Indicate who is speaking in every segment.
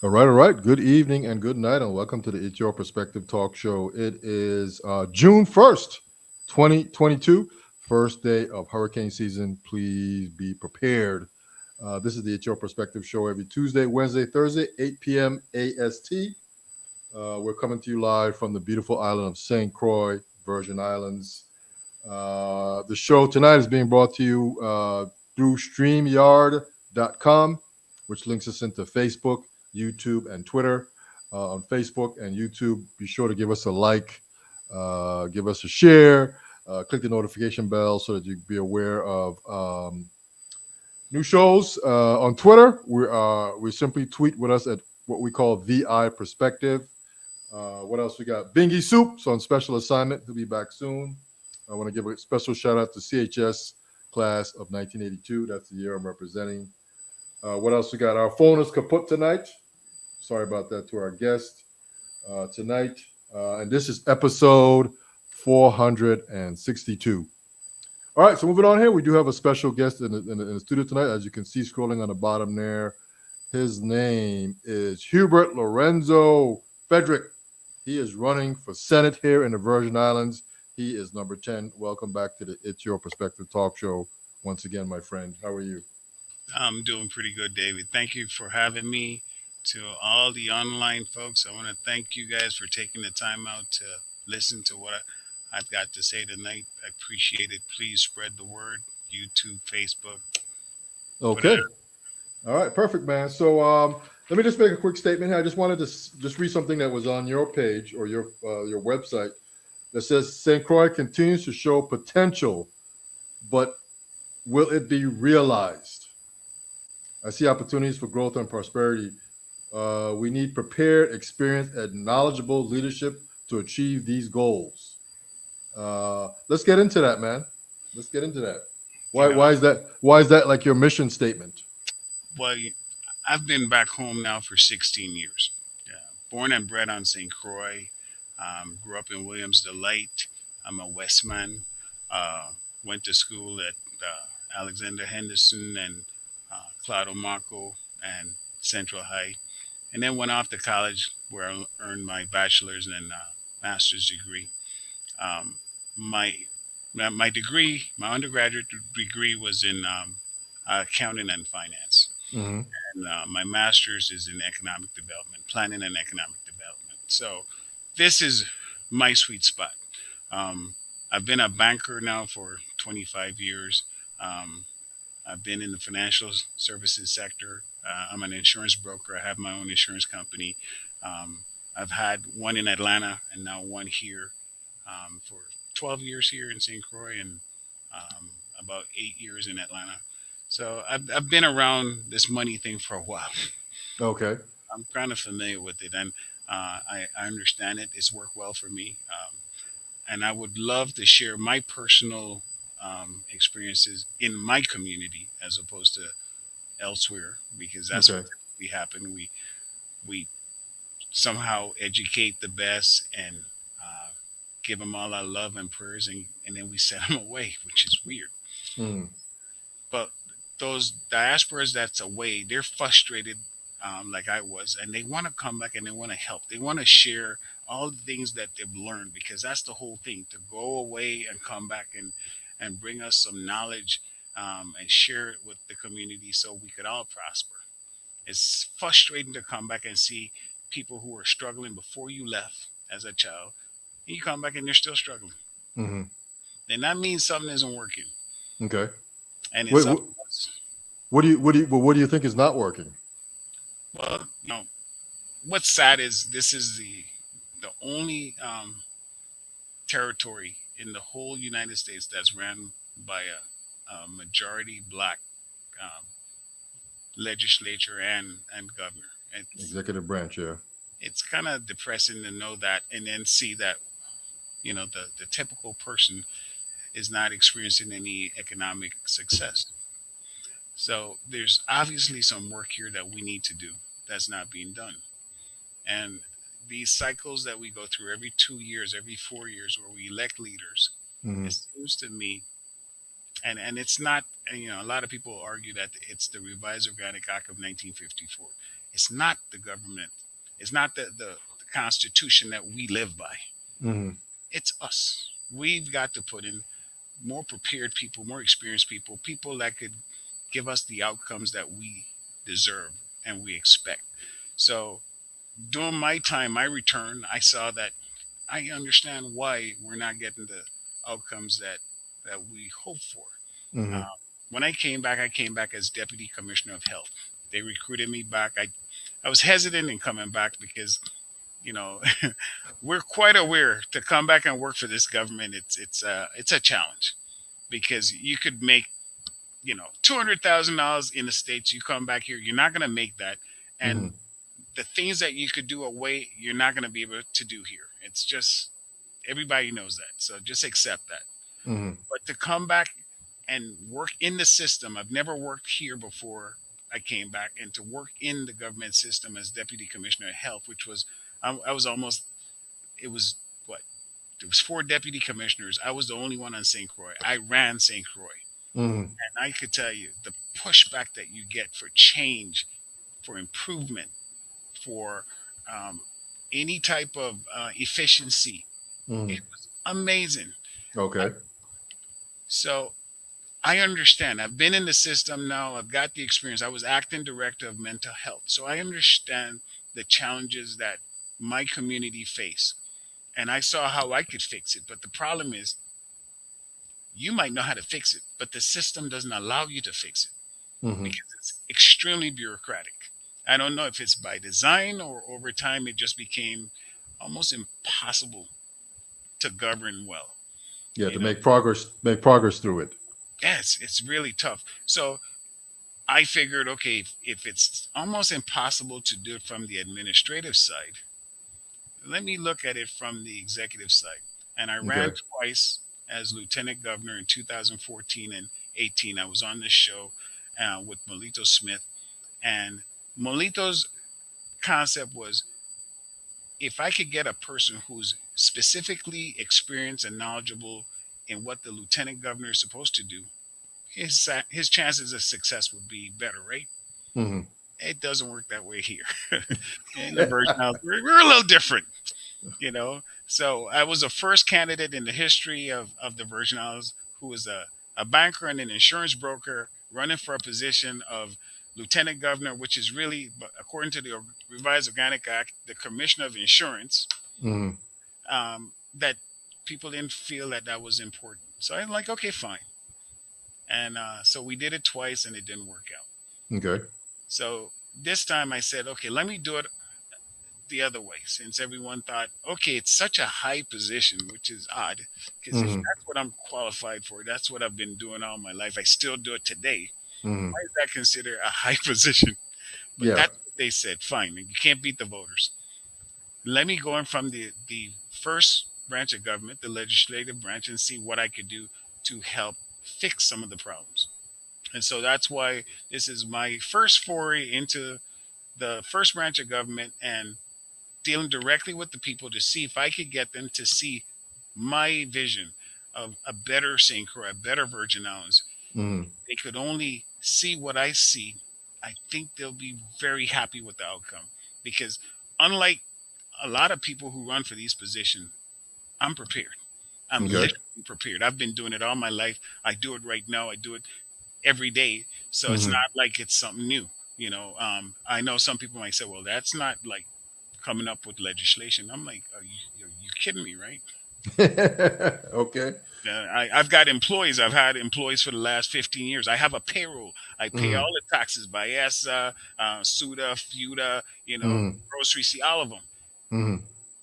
Speaker 1: All right. Good evening and good night, and welcome to the It's Your Perspective Talk Show. It is June 1st, 2022, first day of hurricane season. Please be prepared. This is the It's Your Perspective Show every Tuesday, Wednesday, Thursday, 8 p.m. AST. We're coming to you live from the beautiful island of St. Croix, Virgin Islands. The show tonight is being brought to you through StreamYard.com, which links us into Facebook, YouTube, and Twitter. On Facebook and YouTube, be sure to give us a like, give us a share, click the notification bell so that you can be aware of new shows. On Twitter, we simply tweet with us at what we call VI Perspective. What else we got? Bingy Soup's on special assignment. He'll be back soon. I want to give a special shout out to CHS class of 1982. That's the year I'm representing. What else we got? Our phone is kaput tonight. Sorry about that to our guest tonight. And this is episode 462. All right, so moving on here, we do have a special guest in the studio tonight. As you can see, scrolling on the bottom there, his name is Hubert Lorenzo Frederick. He is running for Senate here in the Virgin Islands. He is number 10. Welcome back to the It's Your Perspective Talk Show. Once again, my friend, how are you?
Speaker 2: I'm doing pretty good, David. Thank you for having me. To all the online folks, I want to thank you guys for taking the time out to listen to what I've got to say tonight. I appreciate it. Please spread the word. YouTube, Facebook, put it
Speaker 1: Okay.
Speaker 2: out.
Speaker 1: All right, perfect, man. So let me just make a quick statement here. I just wanted to just read something that was on your page or your website that says St. Croix continues to show potential, but will it be realized? I see opportunities for growth and prosperity. We need prepared, experienced, and knowledgeable leadership to achieve these goals. Let's get into that, man. Let's get into that.
Speaker 2: You
Speaker 1: Why?
Speaker 2: know,
Speaker 1: Why is that? Why is that like your mission statement?
Speaker 2: well, I've been back home now for 16 years. Yeah. Born and bred on St. Croix. Grew up in Williams Delight. I'm a Westman. Uh, Went to school at Alexander Henderson and Claudio Marco and Central High, and then went off to college where I earned my bachelor's and master's degree. Um, my my degree, my undergraduate degree was in accounting and finance,
Speaker 1: Mm-hmm.
Speaker 2: and my master's is in economic development, planning and economic development. So this is my sweet spot. Um, I've been a banker now for 25 years. Um, I've been in the financial services sector. I'm an insurance broker. I have my own insurance company. Um, I've had one in Atlanta and now one here for 12 years here in St. Croix and um, about 8 years in Atlanta. So I've been around this money thing for a while.
Speaker 1: Okay.
Speaker 2: I'm kind of familiar with it and I understand it. It's worked well for me. And I would love to share my personal experiences in my community as opposed to elsewhere because that's
Speaker 1: Okay.
Speaker 2: what typically happen. We somehow educate the best and uh, give them all our love and prayers, and then we send them away, which is weird.
Speaker 1: Mm.
Speaker 2: But those diasporas that's away, they're frustrated like I was, and they want to come back and they want to help. They want to share all the things that they've learned because that's the whole thing to go away and come back and bring us some knowledge and share it with the community so we could all prosper. It's frustrating to come back and see people who were struggling before you left as a child, and you come back and they're still struggling.
Speaker 1: Mm-hmm.
Speaker 2: Then that means something isn't working,
Speaker 1: Okay.
Speaker 2: and it's
Speaker 1: What,
Speaker 2: up
Speaker 1: what,
Speaker 2: to us.
Speaker 1: what do you think is not working?
Speaker 2: Well, what's sad is this is the only territory in the whole United States that's ran by a majority black um, legislature and governor.
Speaker 1: Executive branch, yeah.
Speaker 2: It's kind of depressing to know that and then see that the typical person is not experiencing any economic success. So there's obviously some work here that we need to do that's not being done. And these cycles that we go through every 2 years, every 4 years, where we elect leaders,
Speaker 1: Mm-hmm.
Speaker 2: it seems to me, and it's not, a lot of people argue that it's the Revised Organic Act of 1954. It's not the government. It's not the Constitution that we live by.
Speaker 1: Mm-hmm.
Speaker 2: It's us. We've got to put in more prepared people, more experienced people, people that could give us the outcomes that we deserve and we expect. So during my time, my return, I saw that I understand why we're not getting the outcomes that we hope for.
Speaker 1: Mm-hmm.
Speaker 2: Uh, when I came back as deputy commissioner of health. They recruited me back. I was hesitant in coming back because you know we're quite aware to come back and work for this government. It's a challenge because you could make $200,000 in the states. You come back here, you're not going to make that,
Speaker 1: Mm-hmm.
Speaker 2: and the things that you could do away, you're not going to be able to do here. It's just everybody knows that, so just accept that.
Speaker 1: Mm-hmm.
Speaker 2: But to come back and work in the system, I've never worked here before I came back, and to work in the government system as deputy commissioner of health, which was I was almost it was what there was four deputy commissioners. I was the only one on St. Croix. I ran St. Croix.
Speaker 1: Mm-hmm.
Speaker 2: And I could tell you the pushback that you get for change, for improvement, for um, any type of efficiency.
Speaker 1: Mm-hmm.
Speaker 2: It was amazing.
Speaker 1: Okay.
Speaker 2: So I understand. I've been in the system now. I've got the experience. I was acting director of mental health. So I understand the challenges that my community face. And I saw how I could fix it. But the problem is, you might know how to fix it, but the system doesn't allow you to fix it
Speaker 1: Mm-hmm.
Speaker 2: because it's extremely bureaucratic. I don't know if it's by design or over time it just became almost impossible to govern well.
Speaker 1: Yeah,
Speaker 2: You
Speaker 1: to
Speaker 2: know,
Speaker 1: make progress through it.
Speaker 2: yes, it's really tough. So I figured, okay, if it's almost impossible to do it from the administrative side, let me look at it from the executive side. And I ran
Speaker 1: Okay.
Speaker 2: twice as lieutenant governor in 2014 and 18. I was on this show with Molito Smith, and Molito's concept was if I could get a person who's specifically experienced and knowledgeable in what the lieutenant governor is supposed to do, his chances of success would be better, right?
Speaker 1: Mm-hmm.
Speaker 2: It doesn't work that way here. In the Virgin Islands, we're a little different, you know. So I was the first candidate in the history of the Virgin Islands who was a banker and an insurance broker running for a position of lieutenant governor, which is really, according to the revised Organic Act, the commissioner of insurance.
Speaker 1: Mm-hmm.
Speaker 2: That people didn't feel that that was important. So I'm like, okay, fine. And so we did it twice, and it didn't work out.
Speaker 1: Okay.
Speaker 2: So this time I said, okay, let me do it the other way, since everyone thought, okay, it's such a high position, which is odd, because if
Speaker 1: Mm-hmm.
Speaker 2: that's what I'm qualified for, that's what I've been doing all my life. I still do it today.
Speaker 1: Mm-hmm.
Speaker 2: Why is that considered a high position? But
Speaker 1: Yeah.
Speaker 2: that's what they said. Fine, you can't beat the voters. Let me go in from the first branch of government, the legislative branch, and see what I could do to help fix some of the problems. And so that's why this is my first foray into the first branch of government and dealing directly with the people to see if I could get them to see my vision of a better St. Croix, a better Virgin Islands.
Speaker 1: Mm-hmm.
Speaker 2: They could only see what I see. I think they'll be very happy with the outcome because, unlike a lot of people who run for these positions, I'm prepared. I'm
Speaker 1: Okay.
Speaker 2: literally prepared. I've been doing it all my life. I do it right now. I do it every day. So it's
Speaker 1: Mm-hmm.
Speaker 2: not like it's something new. I know some people might say, well, that's not like coming up with legislation. I'm like, are you kidding me, right?
Speaker 1: Okay.
Speaker 2: I've got employees. I've had employees for the last 15 years. I have a payroll. I pay
Speaker 1: Mm-hmm.
Speaker 2: all the taxes, BIESA, SUDA, FUTA,
Speaker 1: Mm-hmm.
Speaker 2: grocery, see all of them.
Speaker 1: Mm-hmm.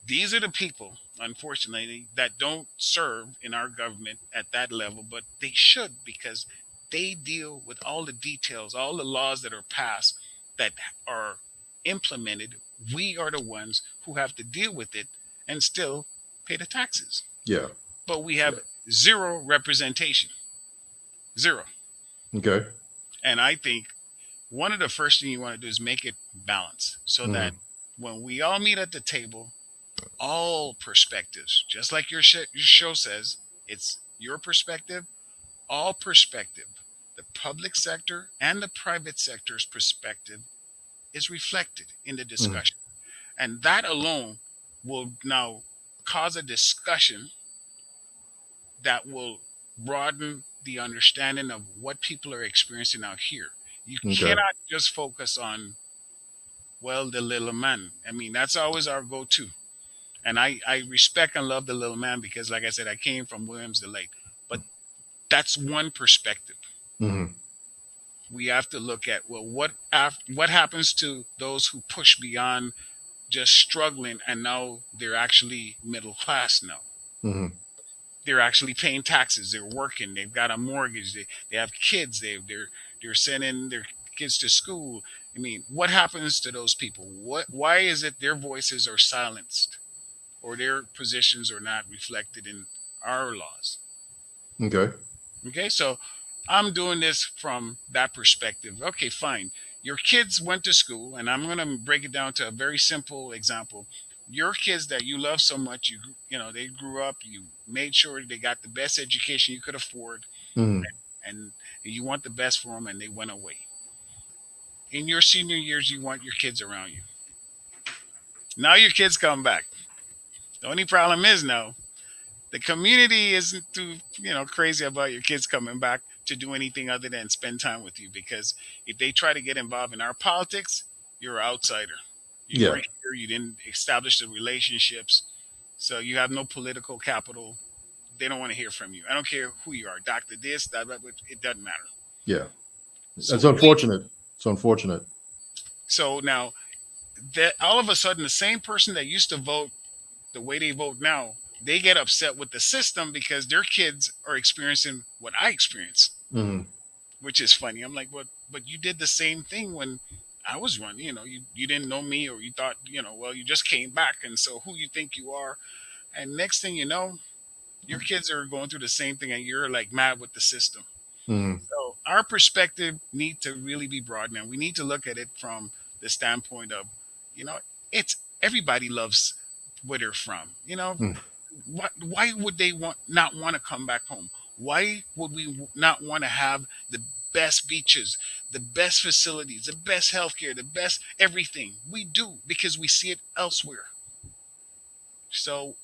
Speaker 2: These are the people, unfortunately, that don't serve in our government at that level, but they should because they deal with all the details, all the laws that are passed that are implemented. We are the ones who have to deal with it and still pay the taxes.
Speaker 1: Yeah.
Speaker 2: But we
Speaker 1: Yeah.
Speaker 2: have zero representation, zero.
Speaker 1: Okay.
Speaker 2: And I think one of the first things you want to do is make it balanced so that
Speaker 1: Mm-hmm.
Speaker 2: when we all meet at the table, all perspectives, just like your show says, it's your perspective, all perspective, the public sector and the private sector's perspective is reflected in the
Speaker 1: Mm-hmm.
Speaker 2: discussion. And that alone will now cause a discussion that will broaden the understanding of what people are experiencing out here. You
Speaker 1: Okay.
Speaker 2: cannot just focus on, well, the little man. I mean, that's always our go to. And I respect and love the little man because, like I said, I came from Williams the Lake. But that's one perspective.
Speaker 1: Mm-hmm.
Speaker 2: We have to look at, well, what happens to those who push beyond just struggling and now they're actually middle class now.
Speaker 1: Mm-hmm.
Speaker 2: They're actually paying taxes. They're working. They've got a mortgage. They have kids. They're sending their kids to school. I mean, what happens to those people? Why is it their voices are silenced or their positions are not reflected in our laws?
Speaker 1: Okay.
Speaker 2: Okay, so I'm doing this from that perspective. Okay, fine. Your kids went to school, and I'm going to break it down to a very simple example. Your kids that you love so much, they grew up, you made sure they got the best education you could afford,
Speaker 1: Mm-hmm.
Speaker 2: and you want the best for them, and they went away. In your senior years, you want your kids around you. Now your kids come back. The only problem is now the community isn't too crazy about your kids coming back to do anything other than spend time with you, because if they try to get involved in our politics, you're an outsider. You
Speaker 1: Yeah.
Speaker 2: weren't here, you didn't establish the relationships, so you have no political capital. They don't want to hear from you. I don't care who you are, doctor this, that, it doesn't matter.
Speaker 1: Yeah.
Speaker 2: So
Speaker 1: That's
Speaker 2: we
Speaker 1: unfortunate. It's unfortunate.
Speaker 2: so now that all of a sudden the same person that used to vote the way they vote now, they get upset with the system because their kids are experiencing what I experience,
Speaker 1: Mm-hmm.
Speaker 2: which is funny. I'm like, but you did the same thing when I was running. You didn't know me, or you thought, well, you just came back, and so who you think you are? And next thing you know, your kids are going through the same thing, and you're like mad with the system.
Speaker 1: Mm-hmm.
Speaker 2: So our perspective need to really be broadened, and we need to look at it from the standpoint of, you know, it's everybody loves where they're from. Why would they not want to come back home? Why would we not want to have the best beaches, the best facilities, the best healthcare, the best everything? We do because we see it elsewhere. So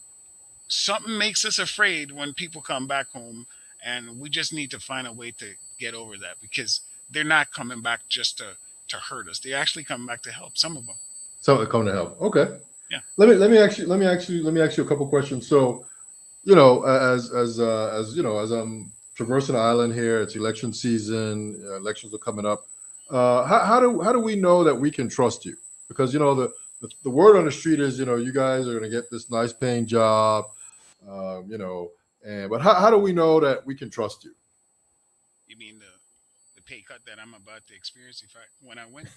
Speaker 2: something makes us afraid when people come back home, and we just need to find a way to get over that, because they're not coming back just to hurt us. They actually come back to help, some of them.
Speaker 1: So come to help. Okay.
Speaker 2: Yeah.
Speaker 1: Let me ask you a couple questions. So, as you know, as I'm traversing the island here, it's election season. Elections are coming up. How do we know that we can trust you? Because the word on the street is, you guys are going to get this nice paying job. Um, you know, but how do we know that we can trust you?
Speaker 2: You mean the pay cut that I'm about to experience if I when I win?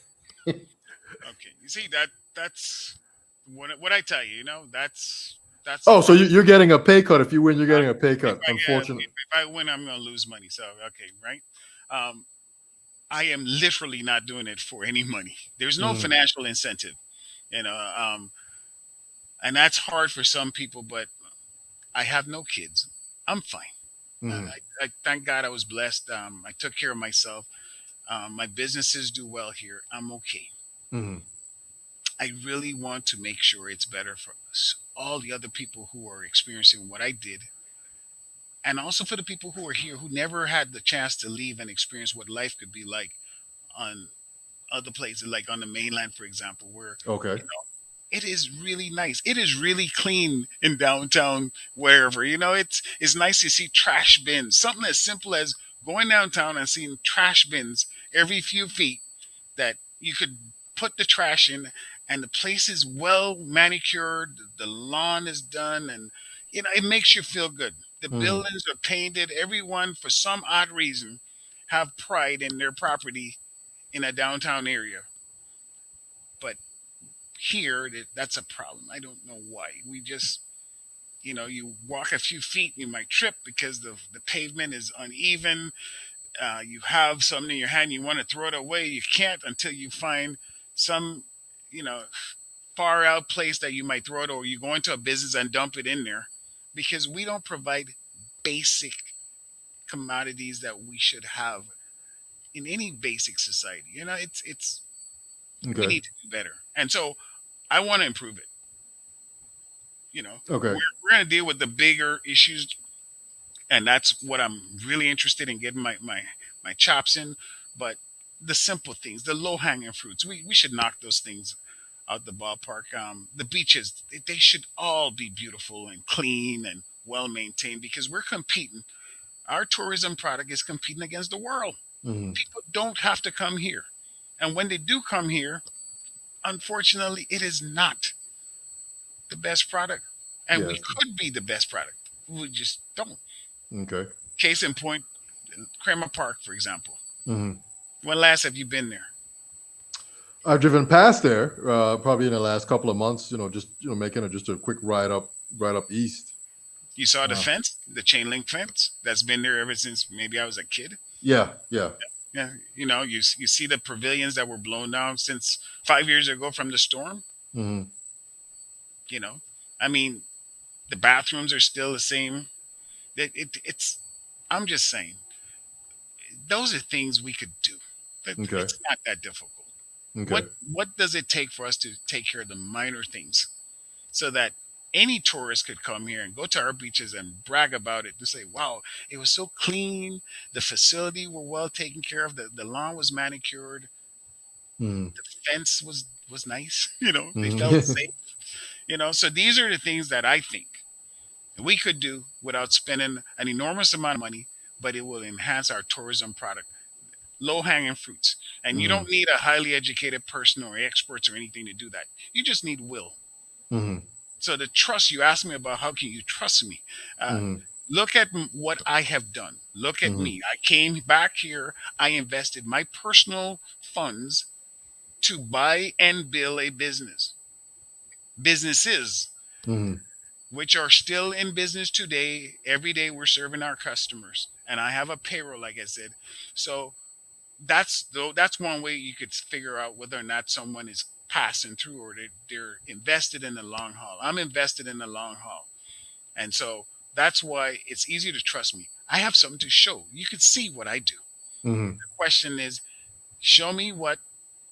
Speaker 2: Okay, you see that's what I tell you. That's the
Speaker 1: Oh, so
Speaker 2: part.
Speaker 1: you're getting a pay cut. If you win, you're getting a pay
Speaker 2: If
Speaker 1: cut.
Speaker 2: I get
Speaker 1: Unfortunately.
Speaker 2: if I win, I'm gonna lose money. So okay, right? Um, I am literally not doing it for any money. There's no
Speaker 1: Mm-hmm.
Speaker 2: financial incentive, you know, um, and that's hard for some people. But I have no kids. I'm fine.
Speaker 1: Mm-hmm.
Speaker 2: I thank God I was blessed. I took care of myself. My businesses do well here. I'm okay.
Speaker 1: Mm-hmm.
Speaker 2: I really want to make sure it's better for us, all the other people who are experiencing what I did, and also for the people who are here who never had the chance to leave and experience what life could be like on other places, like on the mainland, for example, where
Speaker 1: Okay.
Speaker 2: it is really nice. It is really clean in downtown, wherever. It's nice to see trash bins. Something as simple as going downtown and seeing trash bins every few feet that you could put the trash in, and the place is well manicured, the lawn is done, and it makes you feel good. The
Speaker 1: Mm-hmm.
Speaker 2: buildings are painted. Everyone, for some odd reason, have pride in their property in a downtown area. But here, that's a problem. I don't know why. We just, you walk a few feet, you might trip because the pavement is uneven. You have something in your hand, you want to throw it away, you can't until you find some, you know, far out place that you might throw it, or you go into a business and dump it in there, because we don't provide basic commodities that we should have in any basic society. It's We
Speaker 1: Okay.
Speaker 2: need to do better. And so I want to improve it. You know,
Speaker 1: Okay.
Speaker 2: we're going to deal with the bigger issues, and that's what I'm really interested in getting my chops in. But the simple things, the low hanging fruits, we should knock those things out the ballpark. The beaches, they should all be beautiful and clean and well maintained because we're competing. Our tourism product is competing against the world.
Speaker 1: Hmm.
Speaker 2: People don't have to come here, and when they do come here, unfortunately, it is not the best product, and we
Speaker 1: Yes.
Speaker 2: could be the best product. We just don't.
Speaker 1: Okay.
Speaker 2: Case in point, Kramer Park, for example.
Speaker 1: Hmm.
Speaker 2: When last have you been there?
Speaker 1: I've driven past there, probably in the last couple of months. Just making just a quick ride up east.
Speaker 2: You saw the
Speaker 1: Uh,
Speaker 2: fence, the chain link fence that's been there ever since maybe I was a kid.
Speaker 1: yeah. Yeah.
Speaker 2: Yeah, you see the pavilions that were blown down since 5 years ago from the storm.
Speaker 1: Hmm.
Speaker 2: You know, I mean, the bathrooms are still the same. It's. I'm just saying, those are things we could do.
Speaker 1: Okay.
Speaker 2: It's not that difficult.
Speaker 1: Okay.
Speaker 2: What does it take for us to take care of the minor things so that any tourist could come here and go to our beaches and brag about it to say, wow, it was so clean. The facility were well taken care of. The lawn was manicured.
Speaker 1: Hmm.
Speaker 2: The fence was nice. They felt
Speaker 1: Hmm.
Speaker 2: safe. So these are the things that I think we could do without spending an enormous amount of money, but it will enhance our tourism product. Low hanging fruits. And you
Speaker 1: Hmm.
Speaker 2: don't need a highly educated person or experts or anything to do that. You just need will.
Speaker 1: Hmm.
Speaker 2: So the trust you asked me about, how can you trust me? Uh,
Speaker 1: Hmm.
Speaker 2: Look at what I have done. Look at
Speaker 1: Hmm.
Speaker 2: me. I came back here. I invested my personal funds to buy and build a businesses,
Speaker 1: Hmm.
Speaker 2: which are still in business today. Every day we're serving our customers, and I have a payroll, like I said. So that's one way you could figure out whether or not someone is passing through or they're invested in the long haul. I'm invested in the long haul, and so that's why it's easier to trust me. I have something to show. You could see what I do.
Speaker 1: Hmm.
Speaker 2: The question is, show me what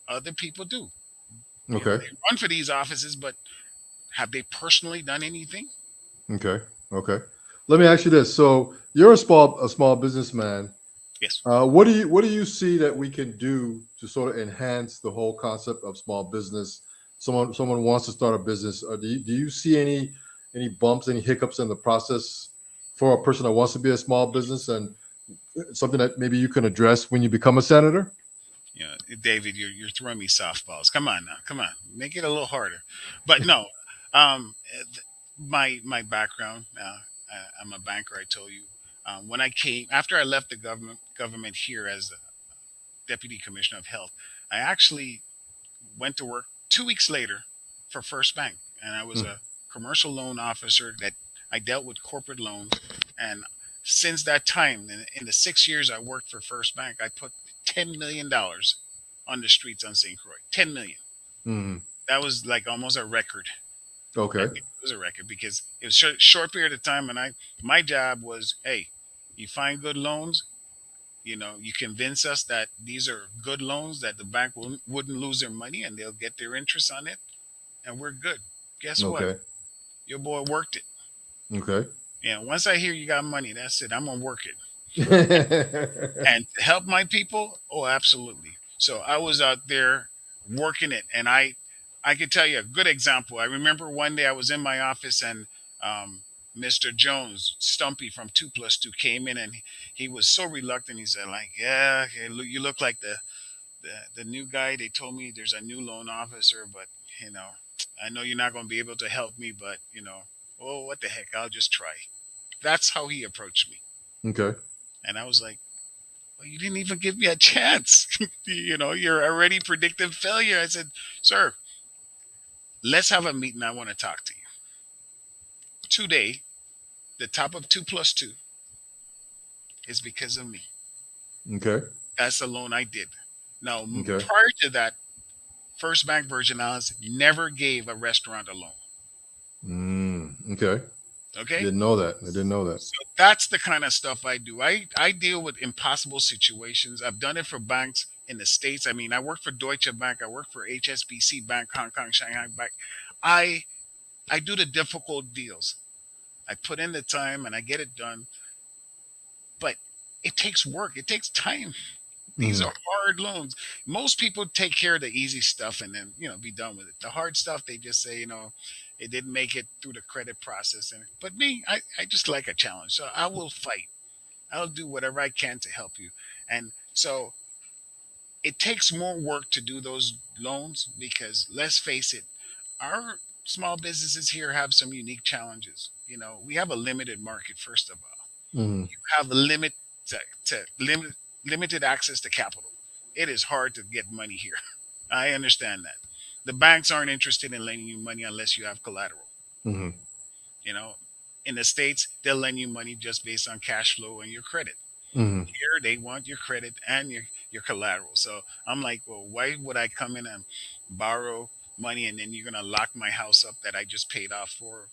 Speaker 2: other people do.
Speaker 1: Okay.
Speaker 2: They run for these offices, but have they personally done anything?
Speaker 1: Okay. Okay. Let me ask you this. So you're a small businessman.
Speaker 2: Yes.
Speaker 1: What do you see that we can do to sort of enhance the whole concept of small business? Someone wants to start a business. Do you see any bumps, any hiccups in the process for a person that wants to be a small business, and something that maybe you can address when you become a senator?
Speaker 2: David, you're throwing me softballs. Come on now, come on, make it a little harder. But no, my background, I'm a banker. I told you. When I came after I left the government here as a deputy commissioner of health, I actually went to work 2 weeks later for First Bank, and I was
Speaker 1: Hmm.
Speaker 2: a commercial loan officer that I dealt with corporate loans. And since that time, in the 6 years I worked for First Bank, I put $10 million on the streets on St. Croix. 10 million.
Speaker 1: Hmm.
Speaker 2: That was like almost a record.
Speaker 1: Okay.
Speaker 2: It was a record because it was a short period of time, and my job was, hey, you find good loans. You convince us that these are good loans that the bank wouldn't lose their money and they'll get their interest on it, and we're good. Guess what?
Speaker 1: Okay.
Speaker 2: Your boy worked it.
Speaker 1: Okay.
Speaker 2: Once I hear you got money, that's it. I'm gonna work it
Speaker 1: Hmm.
Speaker 2: and help my people. Oh, absolutely. So I was out there working it, and I could tell you a good example. I remember one day I was in my office, and Mr. Jones, Stumpy from 2+2, came in, and he was so reluctant. He said, like, yeah, okay, you look like the new guy. They told me there's a new loan officer, but you know, I know you're not going to be able to help me, but oh, what the heck? I'll just try. That's how he approached me,
Speaker 1: Okay.
Speaker 2: and I was like, well, you didn't even give me a chance. You're already predicting failure. I said, sir, let's have a meeting. I want to talk to you today. The top of 2+2 is because of me.
Speaker 1: Okay.
Speaker 2: That's the loan I did. Now,
Speaker 1: Okay.
Speaker 2: prior to that, First Bank Virgin Islands never gave a restaurant a loan.
Speaker 1: Okay.
Speaker 2: Okay?
Speaker 1: Didn't know that. I didn't know that.
Speaker 2: That's the kind of stuff I do. I deal with impossible situations. I've done it for banks in the States. I mean, I work for Deutsche Bank, I work for HSBC Bank, Hong Kong, Shanghai Bank. I I do the difficult deals. I put in the time and I get it done, but it takes work. It takes time. These
Speaker 1: Mm-hmm.
Speaker 2: are hard loans. Most people take care of the easy stuff and then, be done with it. The hard stuff, they just say, it didn't make it through the credit process. But me, I just like a challenge. So I will fight. I'll do whatever I can to help you. And so it takes more work to do those loans because let's face it, our small businesses here have some unique challenges. We have a limited market, first of all.
Speaker 1: Mm-hmm.
Speaker 2: You have a limit limited access to capital. It is hard to get money here. I understand that. The banks aren't interested in lending you money unless you have collateral.
Speaker 1: Mm-hmm.
Speaker 2: You know, in the States, they'll lend you money just based on cash flow and your credit.
Speaker 1: Mm-hmm.
Speaker 2: Here, they want your credit and your collateral. So I'm like, well, why would I come in and borrow money and then you're gonna lock my house up that I just paid off for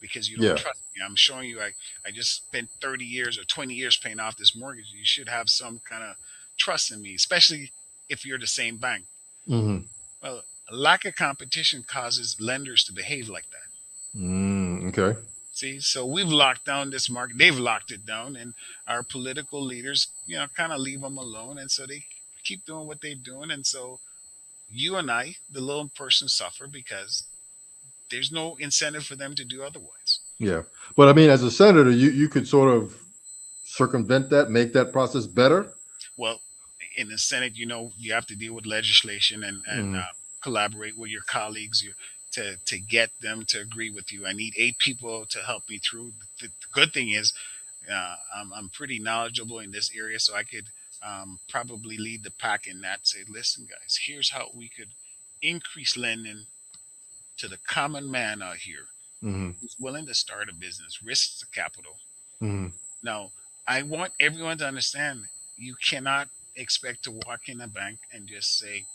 Speaker 2: because you don't
Speaker 1: Yeah.
Speaker 2: trust me? I'm showing you I just spent 30 years or 20 years paying off this mortgage. You should have some kind of trust in me, especially if you're the same bank.
Speaker 1: Mm-hmm.
Speaker 2: Well, a lack of competition causes lenders to behave like that.
Speaker 1: Okay.
Speaker 2: See, so we've locked down this market. They've locked it down, and our political leaders, kind of leave them alone, and so they keep doing what they're doing, and so you and I, the little person, suffer because there's no incentive for them to do otherwise.
Speaker 1: Yeah. But I mean, as a senator, you could sort of circumvent that, make that process better.
Speaker 2: Well, in the Senate, you have to deal with legislation and
Speaker 1: Mm-hmm.
Speaker 2: collaborate with your colleagues to get them to agree with you. I need 8 people to help me through. The good thing is I'm pretty knowledgeable in this area, so I could probably lead the pack in that. Say, listen, guys, here's how we could increase lending to the common man out here
Speaker 1: Mm-hmm.
Speaker 2: who's willing to start a business, risks the capital.
Speaker 1: Mm-hmm.
Speaker 2: Now, I want everyone to understand you cannot expect to walk in a bank and just say,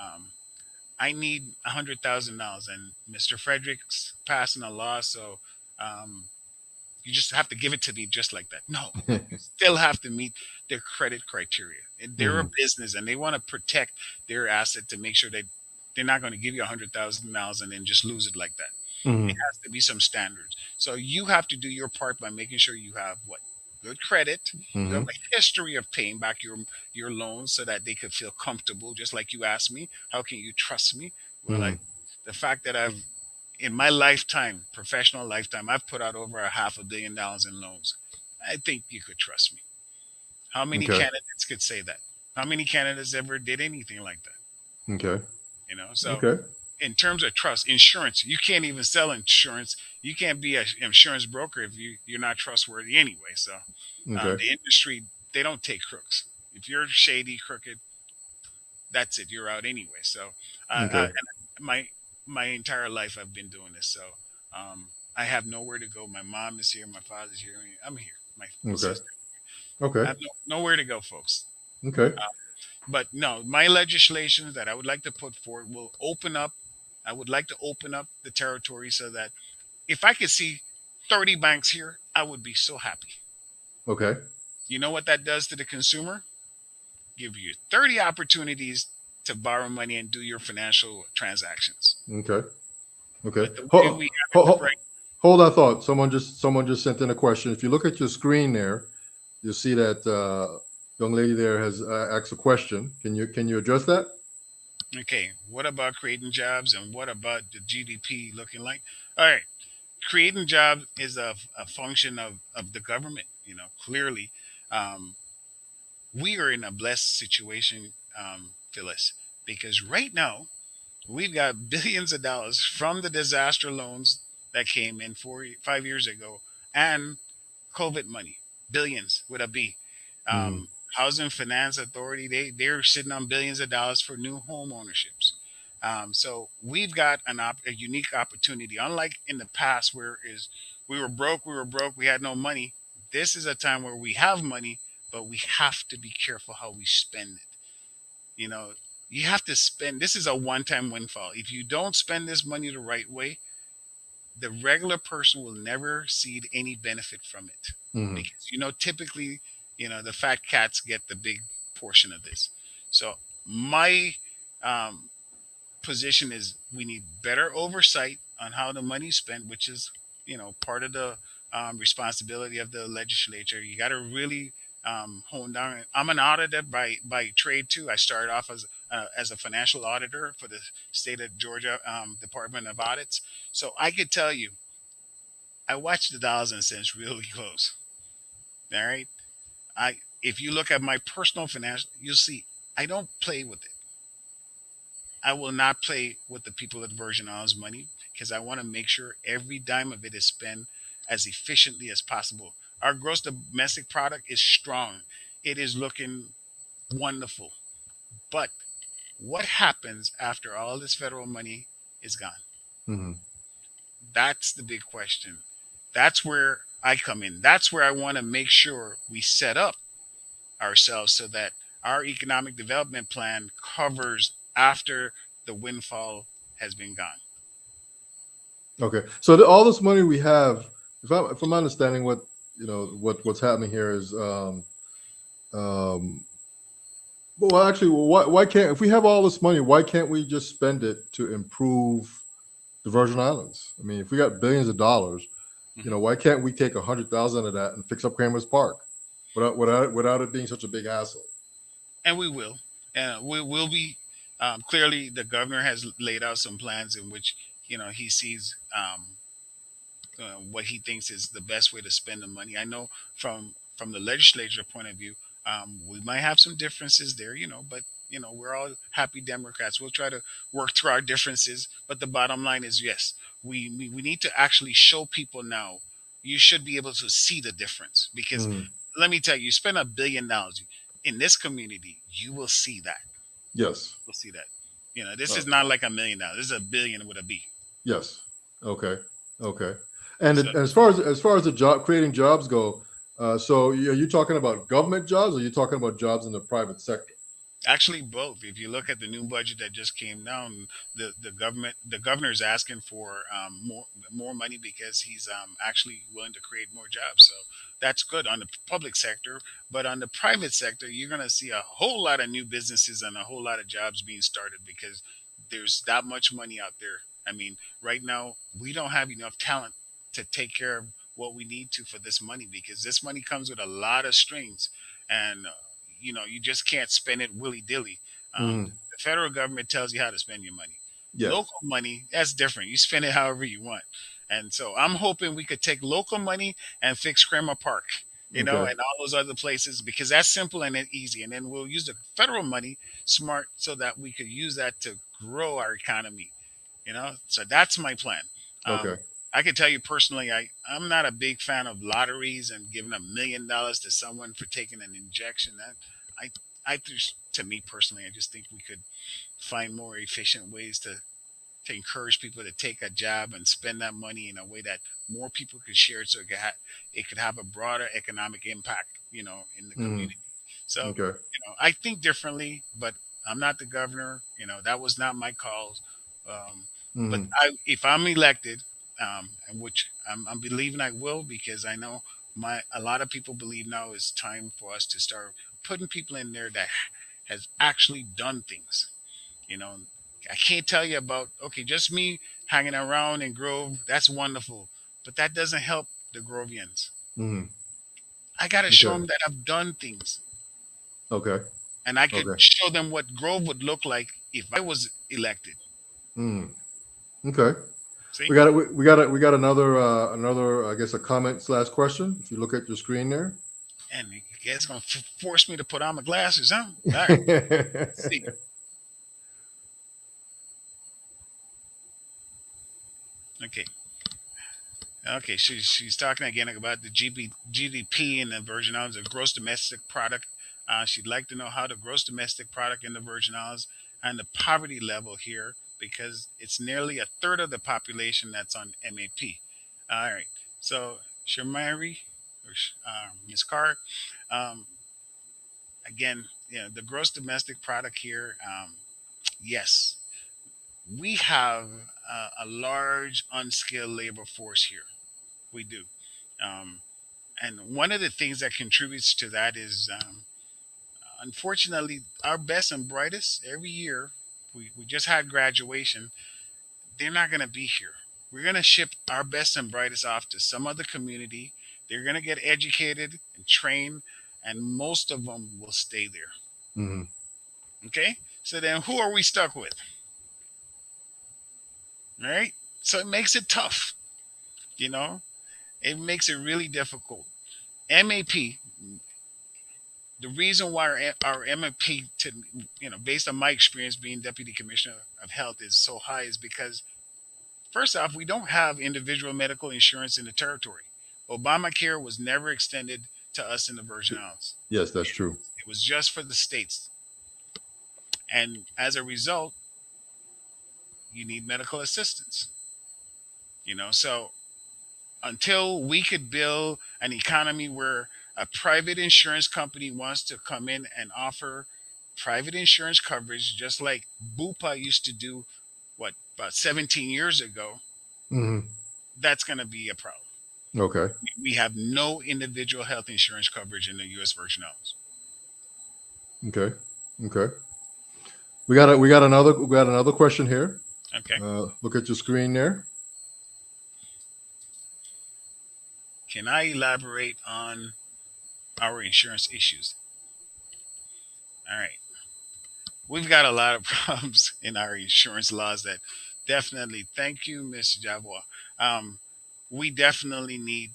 Speaker 2: um, I need $100,000 and Mr. Frederick's passing a law, so um, you just have to give it to me just like that. No, you still have to meet their credit criteria. And they're a
Speaker 1: Mm-hmm.
Speaker 2: business and they want to protect their asset to make sure that they're not going to give you $100,000 and then just lose it like that. It
Speaker 1: Mm-hmm.
Speaker 2: has to be some standards. So you have to do your part by making sure you have what? Good credit. You have
Speaker 1: Mm-hmm.
Speaker 2: a history of paying back your loans so that they could feel comfortable. Just like you asked me, how can you trust me? Well,
Speaker 1: Mm-hmm.
Speaker 2: the fact that I've in my lifetime, professional lifetime, I've put out over a $500 million in loans. I think you could trust me. How many
Speaker 1: Okay.
Speaker 2: candidates could say that? How many candidates ever did anything like that?
Speaker 1: Okay.
Speaker 2: So
Speaker 1: Okay.
Speaker 2: in terms of trust, insurance, you can't even sell insurance. You can't be an insurance broker if you're not trustworthy anyway. So
Speaker 1: Okay.
Speaker 2: the industry, they don't take crooks. If you're shady, crooked, that's it. You're out anyway. So
Speaker 1: Okay.
Speaker 2: and my entire life I've been doing this. So um, I have nowhere to go. My mom is here. My father's here. I'm here. My
Speaker 1: Okay.
Speaker 2: sister. I
Speaker 1: Okay.
Speaker 2: have nowhere to go, folks.
Speaker 1: Okay.
Speaker 2: But no, my legislations that I would like to put forward will open up. I would like to open up the territory so that if I could see 30 banks here, I would be so happy.
Speaker 1: Okay.
Speaker 2: You know what that does to the consumer? Give you 30 opportunities to borrow money and do your financial transactions.
Speaker 1: Okay. Okay.
Speaker 2: But the way we have it right,
Speaker 1: Hold that thought. Someone just sent in a question. If you look at your screen there, you'll see that young lady there has asked a question. Can you address that?
Speaker 2: okay, what about creating jobs and what about the GDP looking like? All right, creating jobs is a function of the government, clearly. Um, we are in a blessed situation, Phyllis, because right now we've got billions of dollars from the disaster loans that came in 5 years ago and COVID money, billions with a B.
Speaker 1: Mm-hmm.
Speaker 2: Housing Finance Authority, they're sitting on billions of dollars for new home ownerships. So we've got a unique opportunity. Unlike in the past, where is we were broke, we had no money. This is a time where we have money, but we have to be careful how we spend it. You know, you have to spend. This is a one-time windfall. If you don't spend this money the right way, the regular person will never see any benefit from it
Speaker 1: Mm-hmm.
Speaker 2: because typically the fat cats get the big portion of this. So My um, position is we need better oversight on how the money's spent, which is, part of the responsibility of the legislature. You got to really hone down. I'm an auditor by trade too. I started off as a financial auditor for the state of Georgia Department of Audits. So I could tell you, I watch the dollars and cents really close. All right, if you look at my personal financial, you'll see I don't play with it. I will not play with the people at Virgin Islands money because I want to make sure every dime of it is spent as efficiently as possible. Our gross domestic product is strong. It is looking wonderful. But what happens after all this federal money is gone?
Speaker 1: Hmm.
Speaker 2: That's the big question. That's where I come in. That's where I want to make sure we set up ourselves so that our economic development plan covers after the windfall has been gone.
Speaker 1: Okay. So all this money we have, if I'm understanding what what's happening here is, um, well, actually, why can't, if we have all this money, why can't we just spend it to improve the Virgin Islands? I mean, if we got billions of dollars,
Speaker 2: Mhm.
Speaker 1: why can't we take 100,000 of that and fix up Cramer's Park without it being such a big hassle?
Speaker 2: And we will. And we will be. Clearly, the governor has laid out some plans in which he sees what he thinks is the best way to spend the money. I know from the legislature point of view, we might have some differences there, but we're all happy Democrats. We'll try to work through our differences, but the bottom line is yes, we need to actually show people now. You should be able to see the difference because
Speaker 1: Mm,
Speaker 2: let me tell you, you spend $1 billion in this community, you will see that.
Speaker 1: yes.
Speaker 2: We'll see that. This
Speaker 1: Uh,
Speaker 2: is not like $1 million. This is a billion with a B.
Speaker 1: yes. Okay. Okay. And,
Speaker 2: So
Speaker 1: as far as the job creating jobs go, so are you talking about government jobs, or are you talking about jobs in the private sector?
Speaker 2: actually, both. If you look at the new budget that just came down, the governor is asking for more money because he's actually willing to create more jobs. So that's good on the public sector. But on the private sector, you're going to see a whole lot of new businesses and a whole lot of jobs being started because there's that much money out there. I mean, right now we don't have enough talent to take care of what we need to for this money because this money comes with a lot of strings and you just can't spend it willy dilly.
Speaker 1: Mm,
Speaker 2: The federal government tells you how to spend your money.
Speaker 1: yes.
Speaker 2: Local money, that's different. You spend it however you want. And so I'm hoping we could take local money and fix Kramer Park,
Speaker 1: Okay.
Speaker 2: and all those other places because that's simple and easy. And then we'll use the federal money smart so that we could use that to grow our economy. So that's my plan.
Speaker 1: Okay.
Speaker 2: Um, I can tell you personally, I'm not a big fan of lotteries and giving $1 million to someone for taking an injection. I, to me personally, I just think we could find more efficient ways to encourage people to take a job and spend that money in a way that more people could share it so it could have a broader economic impact, in the
Speaker 1: Mm,
Speaker 2: community. So,
Speaker 1: okay.
Speaker 2: I think differently, but I'm not the governor. That was not my call. But
Speaker 1: Mm,
Speaker 2: if I'm elected, and which I'm believing I will, because I know a lot of people believe now is time for us to start putting people in there that has actually done things. You know, I can't tell you about just me hanging around in Grove. That's wonderful, but that doesn't help the Grovians.
Speaker 1: mm,
Speaker 2: I got to show
Speaker 1: okay.
Speaker 2: them that I've done things,
Speaker 1: Okay.
Speaker 2: and I could
Speaker 1: Okay.
Speaker 2: show them what Grove would look like if I was elected.
Speaker 1: Mm, okay.
Speaker 2: See,
Speaker 1: We got another, I guess, a comment slash question. If you look at your screen there.
Speaker 2: and you guys gonna force me to put on my glasses, huh? All right. Let's see. Okay. Okay, she's talking again about the GDP in the Virgin Islands, the gross domestic product. She'd like to know how the gross domestic product in the Virgin Islands and the poverty level here because it's nearly a third of the population that's on MAP. All right, so Shamari or Ms. Carr, um, again, the gross domestic product here. Yes, we have a large unskilled labor force here. We do. Um, And one of the things that contributes to that is unfortunately, our best and brightest every year, we just had graduation, they're not going to be here. We're going to ship our best and brightest off to some other community. They're going to get educated and trained, and most of them will stay there.
Speaker 1: Mm-hmm.
Speaker 2: Okay? So then who are we stuck with? All right? So it makes it tough, you know? It makes it really difficult. MAP, the reason why our MAP, based on my experience being Deputy Commissioner of Health, is so high is because, first off, we don't have individual medical insurance in the territory. Obamacare was never extended to us in the Virgin Islands.
Speaker 1: Yes, that's true.
Speaker 2: It was just for the states. And as a result, you need medical assistance. So until we could build an economy where a private insurance company wants to come in and offer private insurance coverage, just like Bupa used to do, about 17 years ago,
Speaker 1: Mm-hmm.
Speaker 2: that's going to be a problem.
Speaker 1: Okay.
Speaker 2: We have no individual health insurance coverage in the U.S. Virgin Islands.
Speaker 1: Okay. Okay. We got another question here.
Speaker 2: Okay.
Speaker 1: Look at your screen there.
Speaker 2: Can I elaborate on our insurance issues? All right. We've got a lot of problems in our insurance laws that definitely, thank you, Ms. Javois. We definitely need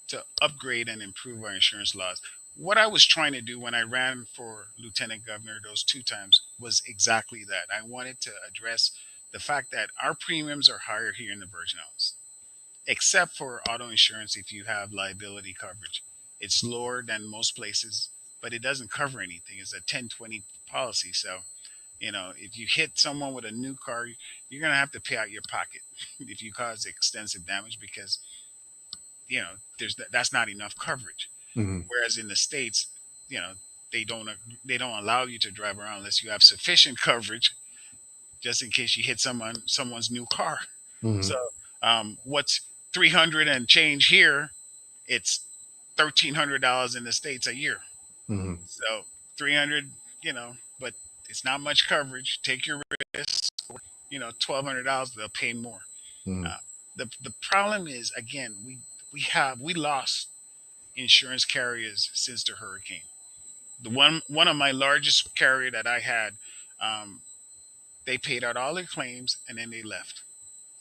Speaker 2: to upgrade and improve our insurance laws. What I was trying to do when I ran for lieutenant governor those two times was exactly that. I wanted to address the fact that our premiums are higher here in the Virgin Islands, except for auto insurance if you have liability coverage. It's lower than most places, but it doesn't cover anything. It's a 1020 policy. So, if you hit someone with a new car, you're going to have to pay out your pocket if you cause extensive damage because, that's not enough coverage.
Speaker 1: Mm-hmm.
Speaker 2: Whereas in the States, you know, they don't they don't allow you to drive around unless you have sufficient coverage just in case you hit someone's new car.
Speaker 1: Mm-hmm.
Speaker 2: So what's 300 and change here, it's $1,300 in the States a year.
Speaker 1: Mm-hmm.
Speaker 2: So 300, but it's not much coverage. Take your risk. $1,200, they'll pay more.
Speaker 1: Mm-hmm.
Speaker 2: Uh, the problem is, again, we lost insurance carriers since the hurricane. The one of my largest carrier that I had, um, they paid out all their claims and then they left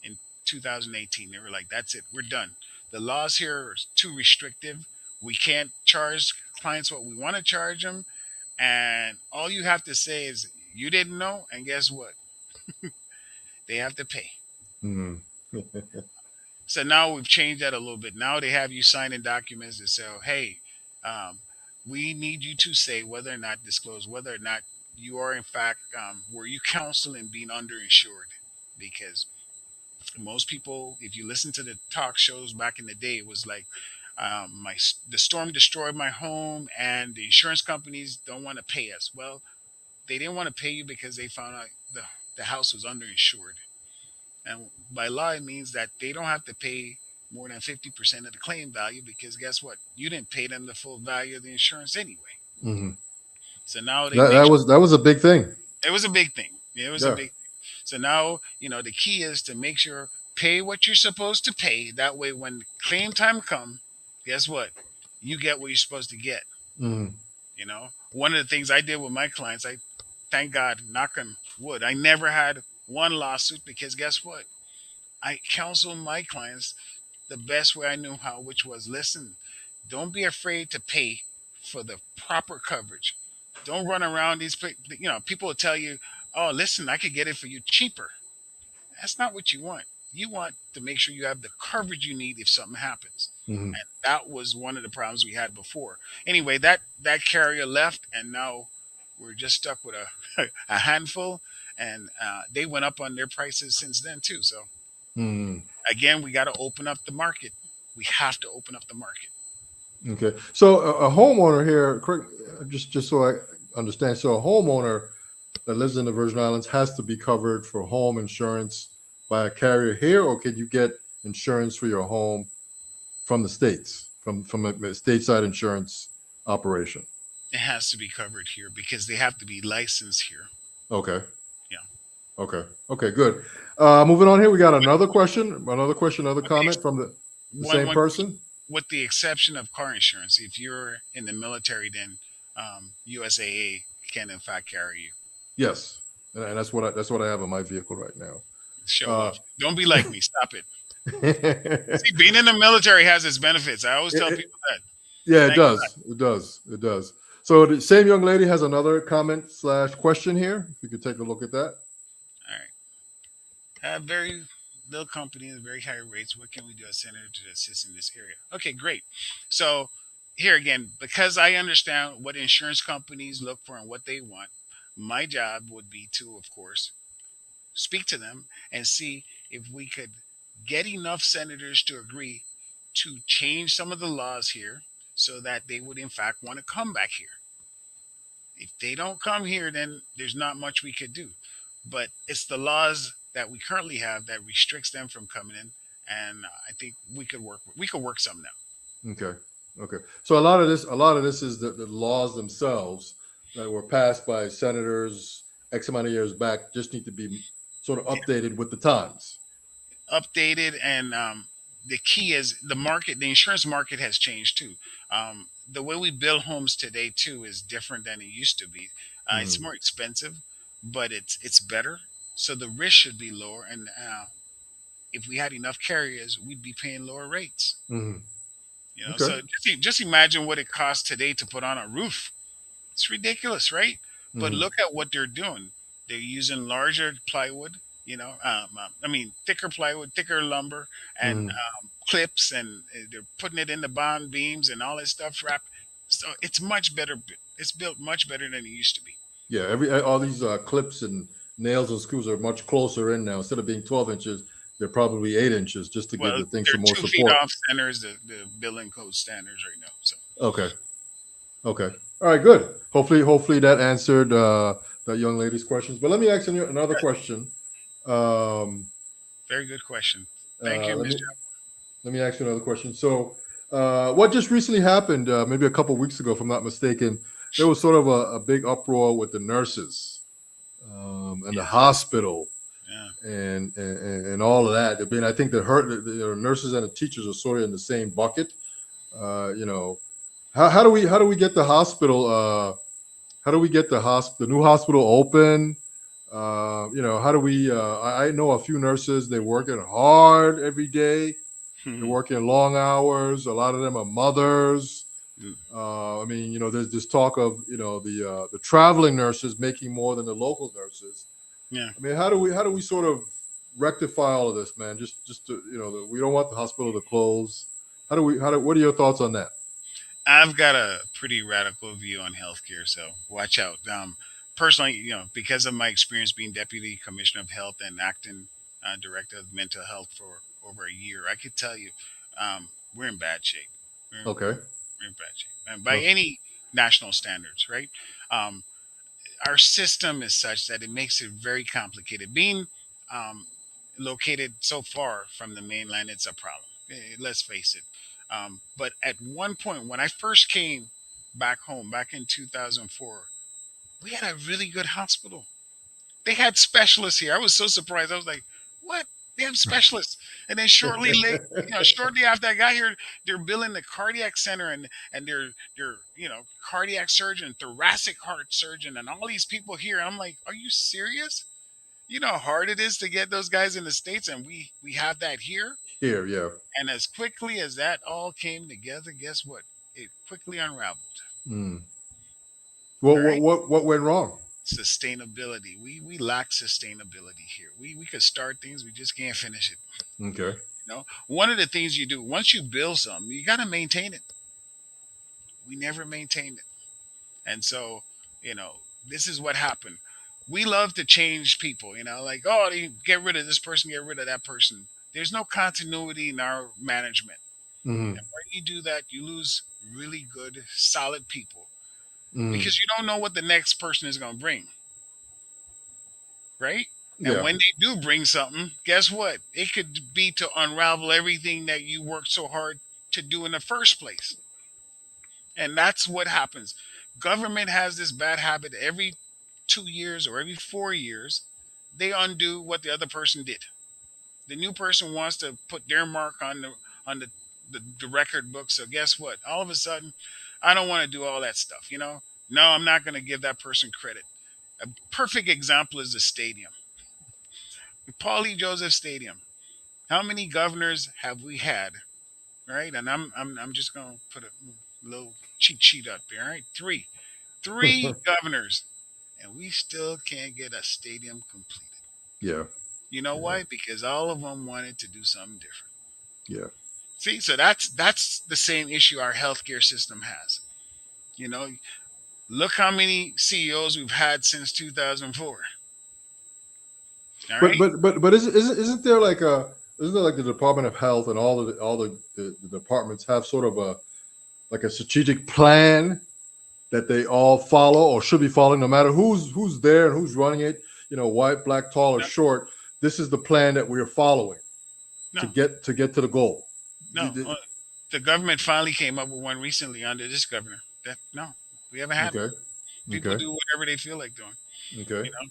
Speaker 2: in 2018. They were like, "That's it, we're done. The laws here are too restrictive. We can't charge clients what we want to charge them, and all you have to say is you didn't know, and guess what? They have to pay."
Speaker 1: Mm-hmm.
Speaker 2: So now we've changed that a little bit. Now they have you signing documents that say, "Hey, um, we need you to say whether or not disclose whether or not you are in fact were you counseling being underinsured." Because most people, if you listen to the talk shows back in the day, it was like the storm destroyed my home, and the insurance companies don't want to pay us. Well, they didn't want to pay you because they found out the house was underinsured. And by law, it means that they don't have to pay more than 50% of the claim value because guess what? You didn't pay them the full value of the insurance anyway.
Speaker 1: Mm-hmm.
Speaker 2: So now they
Speaker 1: That,
Speaker 2: make
Speaker 1: that
Speaker 2: sure
Speaker 1: was that was a big thing.
Speaker 2: it was a big thing. It was a
Speaker 1: Yeah.
Speaker 2: big thing. So now, the key is to make sure pay what you're supposed to pay. That way, when claim time come, guess what? You get what you're supposed to get.
Speaker 1: Mm-hmm.
Speaker 2: One of the things I did with my clients, I thank God, knock on wood, I never had one lawsuit because guess what? I counsel my clients the best way I knew how, which was listen, don't be afraid to pay for the proper coverage. Don't run around people will tell you, oh, listen, I could get it for you cheaper. That's not what you want. You want to make sure you have the coverage you need if something happens.
Speaker 1: Mm-hmm.
Speaker 2: And that was one of the problems we had before. Anyway, that carrier left, and now we're just stuck with a handful, and they went up on their prices since then too. So
Speaker 1: Mm-hmm.
Speaker 2: again, we got to open up the market. We have to open up the market.
Speaker 1: Okay. So a homeowner here, just so I understand. So a homeowner that lives in the Virgin Islands has to be covered for home insurance by a carrier here, or can you get insurance for your home from the states, from a stateside insurance operation?
Speaker 2: It has to be covered here because they have to be licensed here.
Speaker 1: Okay.
Speaker 2: Yeah.
Speaker 1: Okay. Okay. Good. Moving on here, we got another question. Another question. Another
Speaker 2: With the
Speaker 1: comment from the
Speaker 2: one
Speaker 1: same
Speaker 2: one
Speaker 1: person.
Speaker 2: with the exception of car insurance, if you're in the military, then USAA can in fact carry you.
Speaker 1: Yes, and that's what I have in my vehicle right now.
Speaker 2: Show
Speaker 1: Uh,
Speaker 2: off. Don't be like me. Stop it.
Speaker 1: it,
Speaker 2: See, being in the military has its benefits. I always tell
Speaker 1: it,
Speaker 2: people that.
Speaker 1: yeah, it
Speaker 2: Thank
Speaker 1: does. It does. It does. So the same young lady has another comment slash question here. If you could take a look at that.
Speaker 2: All right. Have very little company and very high rates. What can we do as senator to assist in this area? Okay, great. So here again, because I understand what insurance companies look for and what they want, my job would be to, of course, speak to them and see if we could get enough senators to agree to change some of the laws here so that they would in fact want to come back here. If they don't come here, then there's not much we could do. But it's the laws that we currently have that restricts them from coming in, and I think we could work something out.
Speaker 1: Okay. Okay. So a lot of this is the laws themselves that were passed by senators X amount of years back just need to be sort of updated with the times.
Speaker 2: Updated, and the key is the market. The insurance market has changed too. The way we build homes today too is different than it used to be. It's
Speaker 1: Mm-hmm.
Speaker 2: more expensive, but it's better. So the risk should be lower, and if we had enough carriers, we'd be paying lower rates.
Speaker 1: Mm-hmm. Okay.
Speaker 2: So just imagine what it costs today to put on a roof. It's ridiculous, right? But
Speaker 1: Mm-hmm.
Speaker 2: look at what they're doing. They're using larger plywood, I mean, thicker plywood, thicker lumber, and
Speaker 1: Mm-hmm.
Speaker 2: clips, and they're putting it in the bond beams and all this stuff wrapped. So it's much better. It's built much better than it used to be.
Speaker 1: Yeah. All these clips and nails and screws are much closer in now. Instead of being 12 inches, they're probably 8 inches just to give
Speaker 2: Well,
Speaker 1: the thing
Speaker 2: they're
Speaker 1: some more
Speaker 2: 2 feet
Speaker 1: support.
Speaker 2: off center is the building code standards right now. So
Speaker 1: Okay. Okay. All right. Good. Hopefully that answered that young lady's questions. But let me ask you another question. Um,
Speaker 2: very good question. Thank
Speaker 1: uh,
Speaker 2: you,
Speaker 1: let me
Speaker 2: Mr.
Speaker 1: let me ask you another question. So, what just recently happened? Maybe a couple of weeks ago, if I'm not mistaken, there was sort of a big uproar with the nurses and the
Speaker 2: Yeah,
Speaker 1: hospital
Speaker 2: yeah.
Speaker 1: and all of that. I mean, I think the nurses and the teachers are sort of in the same bucket. You know, how do we get the hospital? How do we get the new hospital open? How do we? I know a few nurses. They're working hard every day. They're working long hours. A lot of them are mothers. I mean, there's this talk of the traveling nurses making more than the local nurses.
Speaker 2: Yeah.
Speaker 1: I mean, how do we sort of rectify all of this, man? Just to, we don't want the hospital to close. What are your thoughts on that?
Speaker 2: I've got a pretty radical view on healthcare, so watch out. Personally, because of my experience being deputy commissioner of health and acting director of mental health for over a year, I could tell you we're in bad shape. We're,
Speaker 1: Okay.
Speaker 2: we're in bad shape, and by
Speaker 1: Oh,
Speaker 2: any national standards, right? Um, our system is such that it makes it very complicated. Being um, located so far from the mainland, it's a problem. Let's face it. But at one point, when I first came back home, back in 2004, we had a really good hospital. They had specialists here. I was so surprised. I was like, "What? They have specialists?" And then shortly after I got here, they're building the cardiac center, and they're cardiac surgeon, thoracic heart surgeon, and all these people here. And I'm like, "Are you serious? You know how hard it is to get those guys in the states, and we have that here."
Speaker 1: here, yeah.
Speaker 2: And as quickly as that all came together, guess what? It quickly unraveled.
Speaker 1: Mm. What
Speaker 2: All
Speaker 1: what
Speaker 2: right.
Speaker 1: what what went wrong?
Speaker 2: Sustainability. We lack sustainability here. We could start things, we just can't finish it.
Speaker 1: Okay.
Speaker 2: One of the things you do once you build something, you got to maintain it. We never maintained it, and so this is what happened. We love to change people. Like, oh, you get rid of this person, get rid of that person. There's no continuity in our management,
Speaker 1: Hmm.
Speaker 2: and when you do that, you lose really good, solid people
Speaker 1: Hmm.
Speaker 2: because you don't know what the next person is going to bring, right? And
Speaker 1: Yeah.
Speaker 2: when they do bring something, guess what? It could be to unravel everything that you worked so hard to do in the first place. And that's what happens. Government has this bad habit: every 2 years or every 4 years, they undo what the other person did. The new person wants to put their mark on the record book. So guess what? All of a sudden, I don't want to do all that stuff. No, I'm not going to give that person credit. A perfect example is the stadium, Paulie Joseph Stadium. How many governors have we had? Right, and I'm just going to put a little cheat sheet up there. Right, three governors, and we still can't get a stadium completed.
Speaker 1: Yeah.
Speaker 2: You know
Speaker 1: Yeah.
Speaker 2: why? Because all of them wanted to do something different.
Speaker 1: Yeah.
Speaker 2: See, so that's the same issue our healthcare system has. You know, look how many CEOs we've had since 2004. All
Speaker 1: But
Speaker 2: right.
Speaker 1: isn't there like a isn't there like the Department of Health and all the departments have sort of a like a strategic plan that they all follow or should be following, no matter who's there and who's running it. White, black, tall, or
Speaker 2: No,
Speaker 1: short. This is the plan that we are following to
Speaker 2: no,
Speaker 1: get to the goal.
Speaker 2: no. The government finally came up with one recently under this governor. That no, we haven't had one.
Speaker 1: Okay.
Speaker 2: People
Speaker 1: Okay.
Speaker 2: do whatever they feel like doing.
Speaker 1: Okay.
Speaker 2: You know,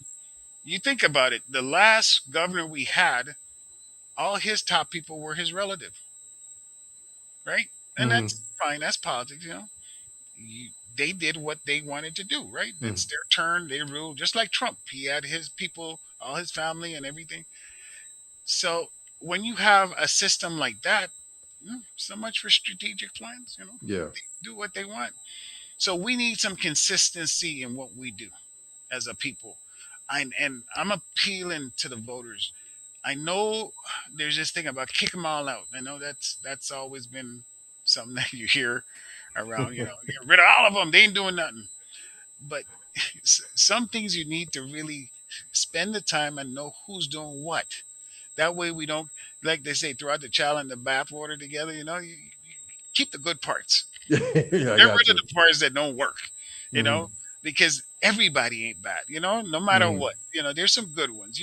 Speaker 2: you think about it. The last governor we had, all his top people were his relative, right? And
Speaker 1: Mm-hmm.
Speaker 2: that's fine. That's politics. They did what they wanted to do, right?
Speaker 1: Mm-hmm.
Speaker 2: It's their turn. They ruled just like Trump. He had his people, all his family, and everything. So when you have a system like that, so much for strategic plans.
Speaker 1: Yeah.
Speaker 2: They do what they want. So we need some consistency in what we do as a people. And I'm appealing to the voters. I know there's this thing about kick them all out. I know that's always been something that you hear around. Get rid of all of them. They ain't doing nothing. But some things you need to really spend the time and know who's doing what. That way we don't, like they say, throw out the child in the bathwater together. You keep the good parts.
Speaker 1: Yeah. I
Speaker 2: Get
Speaker 1: got
Speaker 2: rid of
Speaker 1: you.
Speaker 2: the parts that don't work. You
Speaker 1: Mm-hmm.
Speaker 2: know, because everybody ain't bad. No matter
Speaker 1: Mm-hmm.
Speaker 2: what. There's some good ones.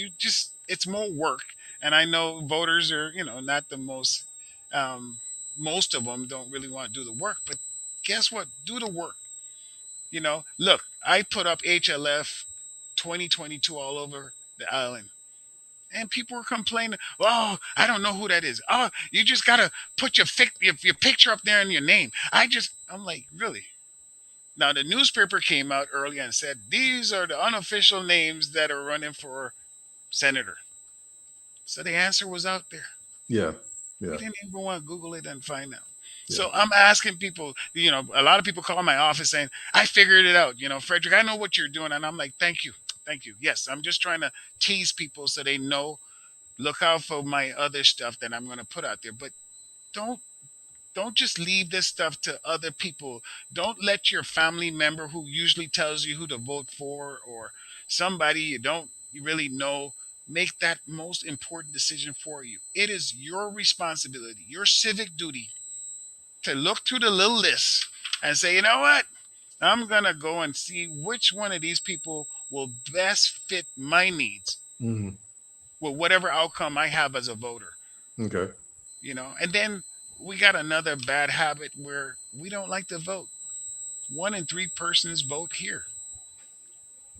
Speaker 2: It's more work, and I know voters are not the most. Um, Most of them don't really want to do the work, but guess what? Do the work. Look, I put up HLF 2022 all over the island. And people were complaining, "Oh, I don't know who that is. Oh, you just gotta put your picture up there and your name." I'm like, really? Now the newspaper came out early and said these are the unofficial names that are running for senator. So the answer was out there.
Speaker 1: Yeah.
Speaker 2: We
Speaker 1: Yeah.
Speaker 2: didn't even want to Google it and find out.
Speaker 1: Yeah.
Speaker 2: So I'm asking people, a lot of people call my office saying, "I figured it out. Frederick, I know what you're doing." And I'm like, "Thank you. Thank you. Yes, I'm just trying to tease people so they know, look out for my other stuff that I'm going to put out there. But don't don't just leave this stuff to other people. Don't let your family member who usually tells you who to vote for, or somebody you don't really know, make that most important decision for you. It is your responsibility, your civic duty, to look through the little list and say, you know what? I'm going to go and see which one of these people will best fit my needs
Speaker 1: Mm-hmm.
Speaker 2: with whatever outcome I have as a voter.
Speaker 1: Okay.
Speaker 2: And then we got another bad habit where we don't like to vote. One in three persons vote here.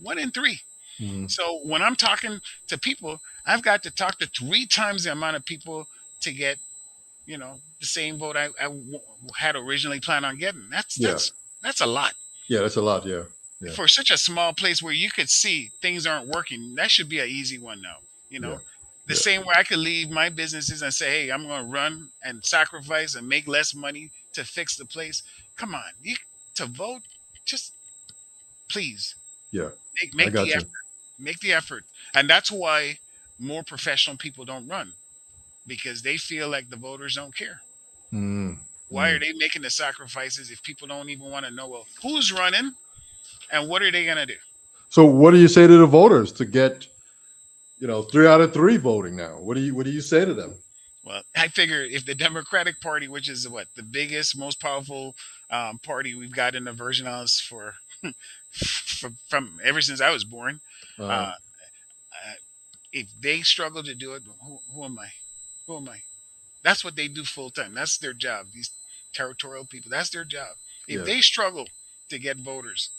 Speaker 2: One in three.
Speaker 1: Mm-hmm.
Speaker 2: So when I'm talking to people, I've got to talk to three times the amount of people to get, the same vote had originally planned on getting. That's
Speaker 1: Yeah.
Speaker 2: that's that's a lot
Speaker 1: Yeah. That's a lot. Yeah. Yeah.
Speaker 2: for such a small place where you could see things aren't working. That should be an easy one now. You
Speaker 1: Yeah.
Speaker 2: know, the
Speaker 1: Yeah.
Speaker 2: same way I could leave my businesses and say, "Hey, I'm going to run and sacrifice and make less money to fix the place." Come on, to vote, just please
Speaker 1: Yeah.
Speaker 2: make
Speaker 1: I
Speaker 2: make the
Speaker 1: got you.
Speaker 2: effort. Make the effort, and that's why more professional people don't run, because they feel like the voters don't care. Why
Speaker 1: Mm-hmm.
Speaker 2: are they making the sacrifices if people don't even want to know, well, who's running and what are they going to do?
Speaker 1: So, what do you say to the voters to get 3 out of 3 voting now? What do you say to them?
Speaker 2: Well, I figure if the Democratic Party, which is what the biggest, most powerful party we've got in the Virgin Islands from ever since I was born,
Speaker 1: Uh,
Speaker 2: uh, uh, if they struggle to do it, who am I? Who am I? That's what they do full time. That's their job. These territorial people, that's their job. If
Speaker 1: yeah.
Speaker 2: they struggle, to get voters.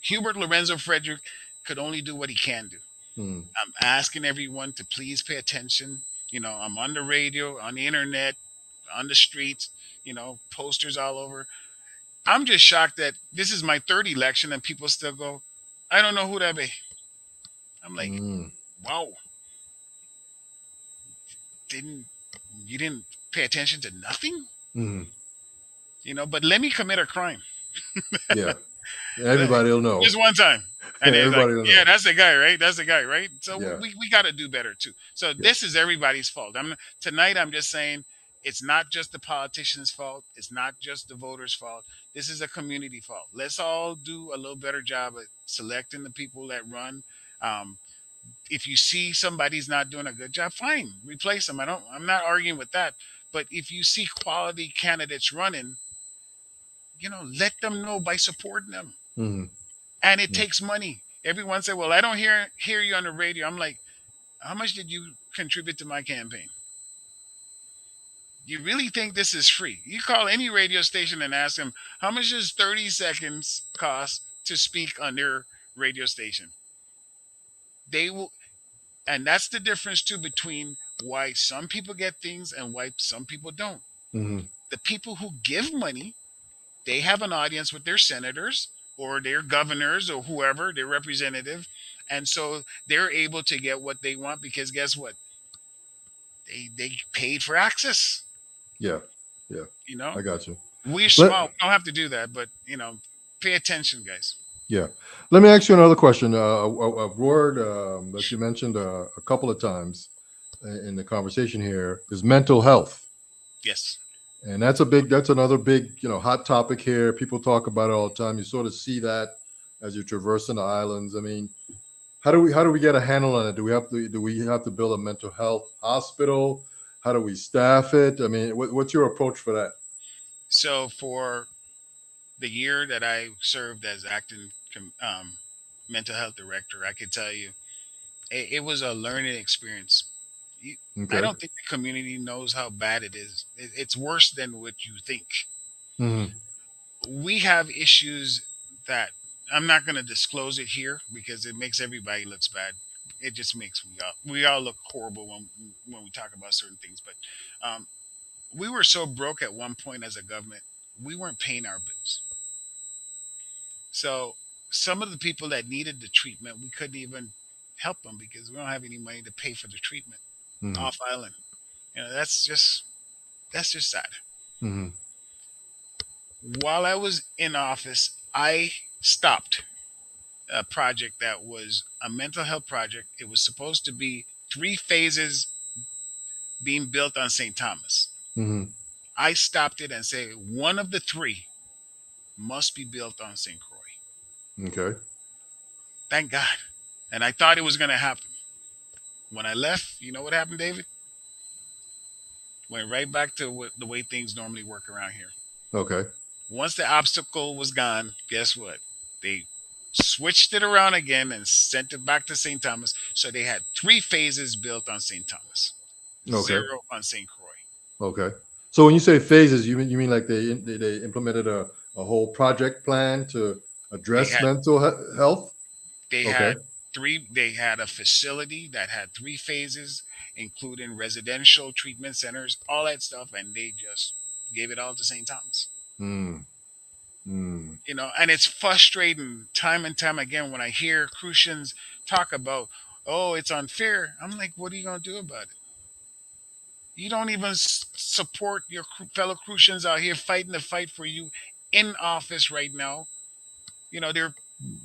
Speaker 2: Hubert Lorenzo Frederick could only do what he can do.
Speaker 1: Mm.
Speaker 2: I'm asking everyone to please pay attention. I'm on the radio, on the internet, on the streets, posters all over. I'm just shocked that this is my third election and people still go, I don't know who that be. I'm like,
Speaker 1: Mm.
Speaker 2: wow, didn't you didn't pay attention to nothing?
Speaker 1: Mm.
Speaker 2: But let me commit a crime.
Speaker 1: Yeah.
Speaker 2: Let-
Speaker 1: Everybody will know.
Speaker 2: Just one time. And they're like,
Speaker 1: Everybody will
Speaker 2: yeah,
Speaker 1: know.
Speaker 2: that's the guy, right? That's the guy, right? So
Speaker 1: Yeah.
Speaker 2: we got to do better too. So
Speaker 1: Yeah.
Speaker 2: this is everybody's fault. Tonight. I'm just saying it's not just the politicians' fault. It's not just the voters' fault. This is a community fault. Let's all do a little better job at selecting the people that run. Um, if you see somebody's not doing a good job, fine, replace them. I'm not arguing with that. But if you see quality candidates running, let them know by supporting them.
Speaker 1: Mm.
Speaker 2: And it
Speaker 1: Mm.
Speaker 2: takes money. Everyone said, "Well, I don't hear you on the radio." I'm like, "How much did you contribute to my campaign? You really think this is free? You call any radio station and ask them how much does 30 seconds cost to speak on their radio station? They will, and that's the difference too between why some people get things and why some people don't.
Speaker 1: Mm.
Speaker 2: The people who give money, they have an audience with their senators or their governors or whoever, their representative. And so they're able to get what they want because guess what? They paid for access.
Speaker 1: Yeah. Yeah.
Speaker 2: You know,
Speaker 1: I got you.
Speaker 2: we're
Speaker 1: Let
Speaker 2: small. We don't have to do that, but pay attention, guys.
Speaker 1: Yeah. Let me ask you another question. A word that you mentioned a couple of times in the conversation here is mental health.
Speaker 2: Yes.
Speaker 1: And that's another big, hot topic here. People talk about it all the time. You sort of see that as you're traversing the islands. I mean, how do we get a handle on it? Do we have to build a mental health hospital? How do we staff it? I mean, what's your approach for that?
Speaker 2: So for the year that I served as acting mental health director, I can tell you it was a learning experience. You, I
Speaker 1: Okay.
Speaker 2: don't think the community knows how bad it is. It's worse than what you think.
Speaker 1: Hmm.
Speaker 2: We have issues that I'm not going to disclose it here because it makes everybody looks bad. It just makes we all look horrible when we talk about certain things. But um, we were so broke at one point as a government, we weren't paying our bills. So some of the people that needed the treatment, we couldn't even help them because we don't have any money to pay for the treatment
Speaker 1: Hmm.
Speaker 2: off island. That's just sad.
Speaker 1: Hmm.
Speaker 2: While I was in office, I stopped a project that was a mental health project. It was supposed to be three phases being built on St. Thomas.
Speaker 1: Hmm.
Speaker 2: I stopped it and said one of the three must be built on St. Croix.
Speaker 1: Okay.
Speaker 2: Thank God. And I thought it was going to happen. When I left, you know what happened, David? Went right back to the way things normally work around here.
Speaker 1: Okay.
Speaker 2: Once the obstacle was gone, guess what? They switched it around again and sent it back to St. Thomas. So they had three phases built on St. Thomas,
Speaker 1: Okay.
Speaker 2: zero on St. Croix.
Speaker 1: Okay. So when you say phases, you mean like they implemented a whole project plan to
Speaker 2: They
Speaker 1: address
Speaker 2: had
Speaker 1: mental health?
Speaker 2: they
Speaker 1: Okay.
Speaker 2: had they had a facility that had three phases, including residential treatment centers, all that stuff, and they just gave it all to St. Thomas.
Speaker 1: Mm. Mm.
Speaker 2: And it's frustrating time and time again when I hear Crucians talk about, oh, it's unfair. I'm like, what are you going to do about it? You don't even support your fellow Crucians out here fighting the fight for you in office right now. They're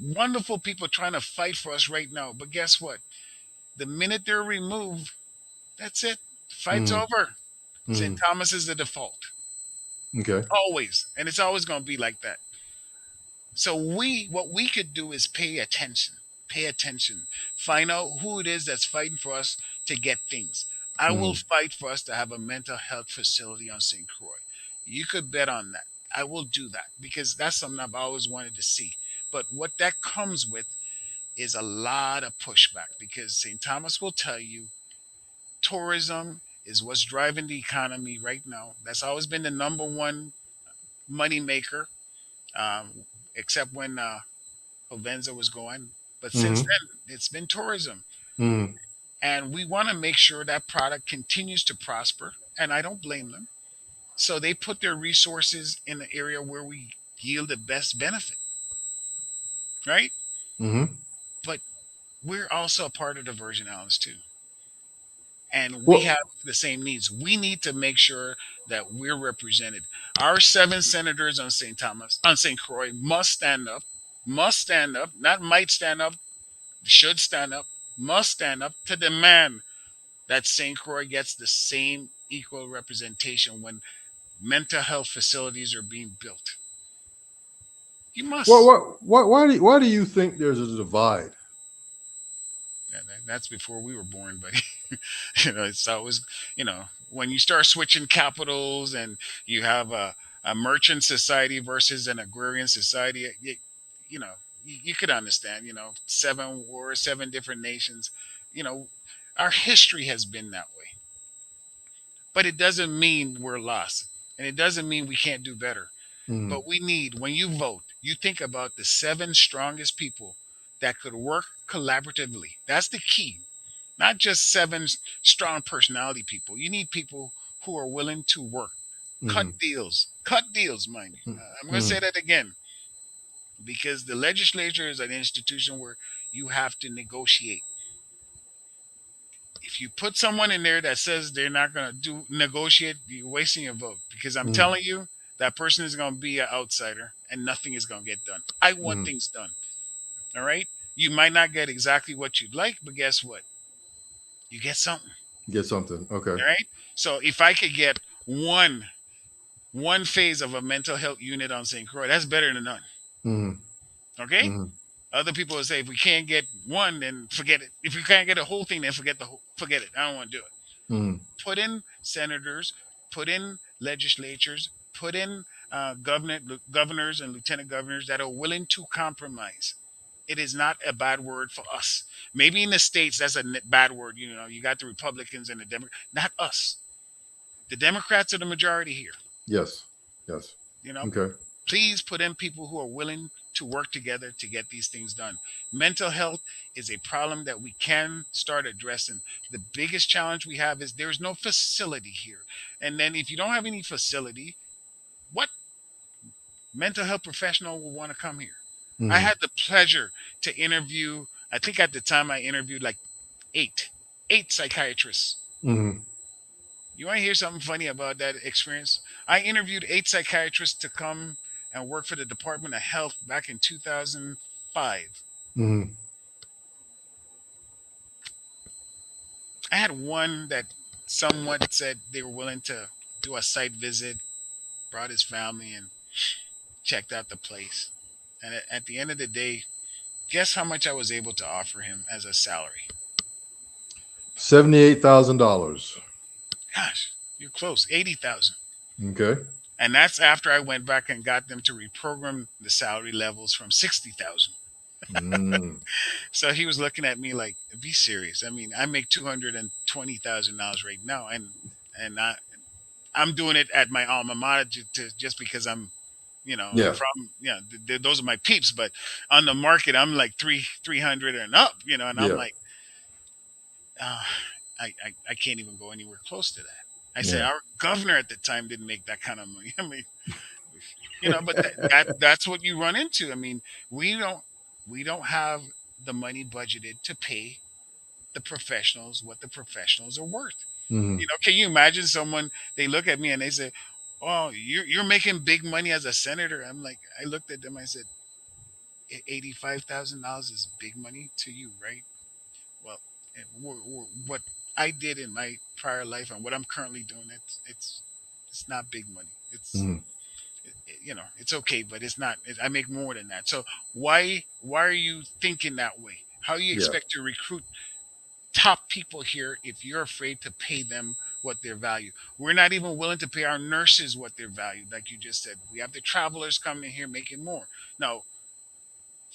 Speaker 2: wonderful people trying to fight for us right now. But guess what? The minute they're removed, that's it. The fight's
Speaker 1: Mm.
Speaker 2: over. St.
Speaker 1: Mm.
Speaker 2: Thomas is the default.
Speaker 1: Okay.
Speaker 2: Always. And it's always going to be like that. So what we could do is pay attention. Pay attention. Find out who it is that's fighting for us to get things. I will
Speaker 1: Mm.
Speaker 2: fight for us to have a mental health facility on St. Croix. You could bet on that. I will do that because that's something I've always wanted to see. But what that comes with is a lot of pushback because St. Thomas will tell you tourism is what's driving the economy right now. That's always been the number one money maker. except when Hovenza was going. But since
Speaker 1: Mm-hmm.
Speaker 2: then, it's been tourism.
Speaker 1: Mm-hmm.
Speaker 2: And we want to make sure that product continues to prosper. And I don't blame them. So they put their resources in the area where we yield the best benefit, right?
Speaker 1: Mm-hmm.
Speaker 2: But we're also a part of the Virgin Islands too. And we have
Speaker 1: Well,
Speaker 2: the same needs. We need to make sure that we're represented. Our seven senators on St. Thomas, on St. Croix, must stand up, not might stand up, should stand up, must stand up to demand that St. Croix gets the same equal representation when mental health facilities are being built. You must.
Speaker 1: why do you think there's a divide?
Speaker 2: Yeah, that's before we were born, but it's always, when you start switching capitals and you have a merchant society versus an agrarian society, you know, you could understand, seven wars, seven different nations, you know, our history has been that way. But it doesn't mean we're lost. And it doesn't mean we can't do better.
Speaker 1: Mm-hmm.
Speaker 2: But we need, when you vote, you think about the seven strongest people that could work collaboratively. That's the key. Not just seven strong personality people. You need people who are willing to work.
Speaker 1: Mm-hmm.
Speaker 2: Cut deals, mind you. I'm going to
Speaker 1: Mm-hmm.
Speaker 2: say that again because the legislature is an institution where you have to negotiate. If you put someone in there that says they're not going to do negotiate, you're wasting your vote because I'm
Speaker 1: Mm-hmm.
Speaker 2: telling you that person is going to be an outsider and nothing is going to get done. I want
Speaker 1: Mm-hmm.
Speaker 2: things done. All right. You might not get exactly what you'd like, but guess what? You get something.
Speaker 1: Get something. Okay.
Speaker 2: All right. So if I could get one phase of a mental health unit on St. Croix, that's better than none.
Speaker 1: Mm-hmm.
Speaker 2: Okay.
Speaker 1: Mm-hmm.
Speaker 2: Other people will say if we can't get one, then forget it. If we can't get a whole thing, then forget it. I don't want to do it.
Speaker 1: Mm-hmm.
Speaker 2: Put in senators, put in legislatures, put in governors and lieutenant governors that are willing to compromise. It is not a bad word for us. Maybe in the states that's a bad word. You got the Republicans and the Democrats. Not us. The Democrats are the majority here.
Speaker 1: Yes. Yes.
Speaker 2: You know,
Speaker 1: Okay.
Speaker 2: please put in people who are willing to work together to get these things done. Mental health is a problem that we can start addressing. The biggest challenge we have is there's no facility here. And then if you don't have any facility, what mental health professional will want to come here? I
Speaker 1: Mm-hmm.
Speaker 2: had the pleasure to interview, I think at the time I interviewed like eight, eight psychiatrists.
Speaker 1: Mm-hmm.
Speaker 2: You want to hear something funny about that experience? I interviewed eight psychiatrists to come and work for the Department of Health back in 2005.
Speaker 1: Mm-hmm.
Speaker 2: I had one that somewhat said they were willing to do a site visit, brought his family, and checked out the place. And at the end of the day, guess how much I was able to offer him as a salary?
Speaker 1: $78,000.
Speaker 2: Gosh, you're close, 80,000.
Speaker 1: Okay.
Speaker 2: And that's after I went back and got them to reprogram the salary levels from 60,000.
Speaker 1: Mm.
Speaker 2: So he was looking at me like, "Be serious." I mean, I make $220,000 right now, and I'm doing it at my alma mater just because I'm
Speaker 1: Yeah.
Speaker 2: from those are my peeps. But on the market, I'm like 300 and up, and I'm
Speaker 1: Yeah.
Speaker 2: like, uh, I can't even go anywhere close to that. I said
Speaker 1: Yeah.
Speaker 2: our governor at the time didn't make that kind of money. I mean, but that's what you run into. I mean, we don't we don't have the money budgeted to pay the professionals what the professionals are worth.
Speaker 1: Mm-hmm.
Speaker 2: Can you imagine someone they look at me and they say, "Oh, you're making big money as a senator." I'm like, I looked at them. I said, $85,000 is big money to you, right? Well, what I did in my prior life and what I'm currently doing, it's not big money.
Speaker 1: Mm-hmm.
Speaker 2: It's okay, but it's not. I make more than that. So why are you thinking that way? How you
Speaker 1: Yeah.
Speaker 2: expect to recruit top people here if you're afraid to pay them what they're valued? We're not even willing to pay our nurses what they're valued, like you just said. We have the travelers coming here making more. Now,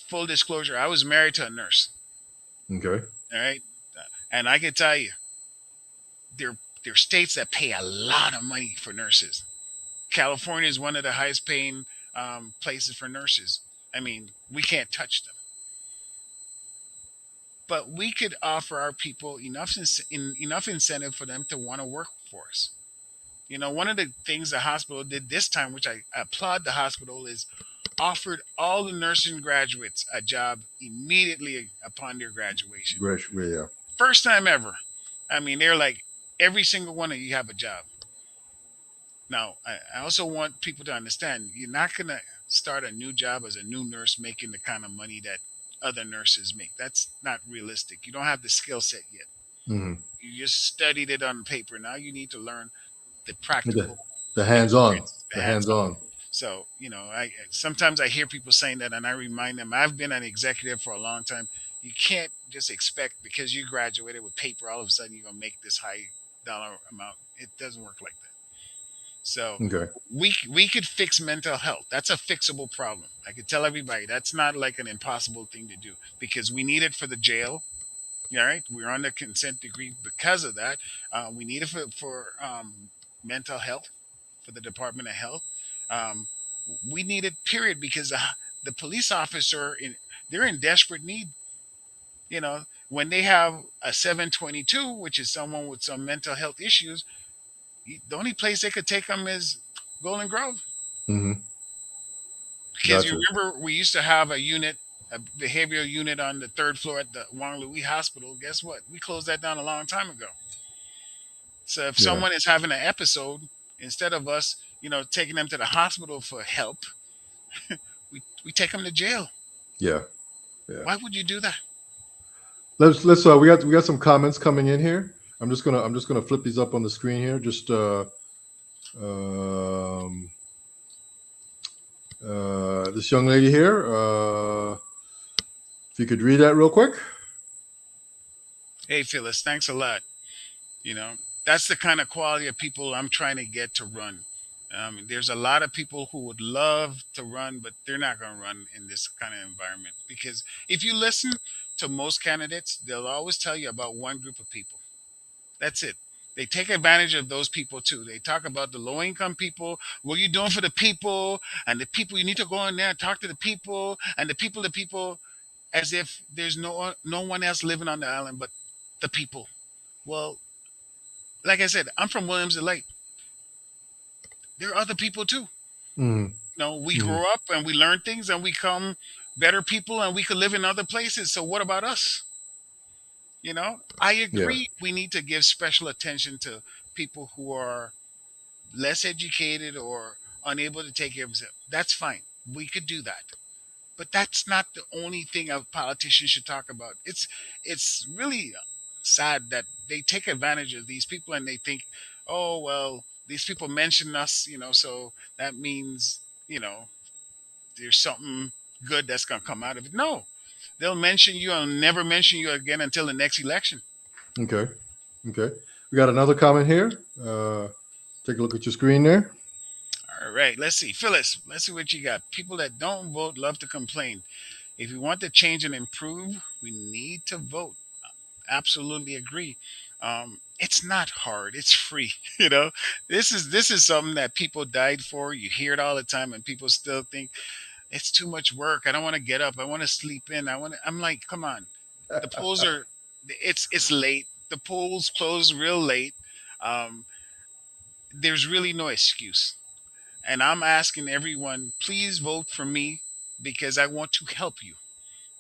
Speaker 2: full disclosure, I was married to a nurse.
Speaker 1: Okay.
Speaker 2: All right, and I can tell you, there are states that pay a lot of money for nurses. California is one of the highest paying places for nurses. I mean, we can't touch them, but we could offer our people enough incentive for them to want to work for us. One of the things the hospital did this time, which I applaud the hospital, is offered all the nursing graduates a job immediately upon their graduation.
Speaker 1: Great. Yeah.
Speaker 2: First time ever. I mean, they're like, every single one of you have a job. Now, I also want people to understand you're not going to start a new job as a new nurse making the kind of money that other nurses make. That's not realistic. You don't have the skill set yet.
Speaker 1: Hmm.
Speaker 2: You just studied it on paper. Now you need to learn the
Speaker 1: The,
Speaker 2: practical
Speaker 1: the hands on.
Speaker 2: experience, the
Speaker 1: The
Speaker 2: hands
Speaker 1: hands
Speaker 2: on.
Speaker 1: on.
Speaker 2: So, I sometimes I hear people saying that, and I remind them I've been an executive for a long time. You can't just expect because you graduated with paper, all of a sudden you're gonna make this high dollar amount. It doesn't work like that. So
Speaker 1: Okay.
Speaker 2: we could fix mental health. That's a fixable problem. I could tell everybody that's not like an impossible thing to do because we need it for the jail. All right, we're on the consent decree because of that. We need it for mental health for the Department of Health. Um, we need it, period, because the police officer they're in desperate need. When they have a 722, which is someone with some mental health issues, the only place they could take them is Golden Grove.
Speaker 1: Hmm.
Speaker 2: Because you
Speaker 1: Gotcha.
Speaker 2: remember we used to have a behavioral unit on the third floor at the Wang Louis Hospital. Guess what? We closed that down a long time ago. So if
Speaker 1: Yeah.
Speaker 2: someone is having an episode, instead of us, taking them to the hospital for help, we take them to jail.
Speaker 1: Yeah. Yeah.
Speaker 2: Why would you do that?
Speaker 1: Let's we got some comments coming in here. I'm just gonna flip these up on the screen here. Just um this young lady here. If you could read that real quick.
Speaker 2: Hey, Phyllis, thanks a lot. You know, that's the kind of quality of people I'm trying to get to run. There's a lot of people who would love to run, but they're not going to run in this kind of environment because if you listen to most candidates, they'll always tell you about one group of people. That's it. They take advantage of those people too. They talk about the low income people. What are you doing for the people? And the people, you need to go in there and talk to the people. And the people, as if there's no one else living on the island but the people. Well, like I said, I'm from Williams Lake. There are other people too.
Speaker 1: Mm-hmm.
Speaker 2: We
Speaker 1: Mm-hmm.
Speaker 2: grow up and we learn things and we become better people and we could live in other places. So what about us? I
Speaker 1: Yeah.
Speaker 2: agree we need to give special attention to people who are less educated or unable to take care of themselves. That's fine. We could do that. But that's not the only thing a politician should talk about. It's really sad that they take advantage of these people and they think, oh well, these people mention us, so that means you know there's something good that's gonna come out of it. No, they'll mention you and never mention you again until the next election.
Speaker 1: Okay. Okay. We got another comment here. Take a look at your screen there.
Speaker 2: All right, let's see, Phyllis. Let's see what you got. People that don't vote love to complain. If we want to change and improve, we need to vote. Absolutely agree. It's not hard. It's free. This is something that people died for. You hear it all the time, and people still think it's too much work. I don't want to get up. I want to sleep in. I'm like, come on. The polls are. It's late. The polls close real late. Um, there's really no excuse, and I'm asking everyone, please vote for me because I want to help you.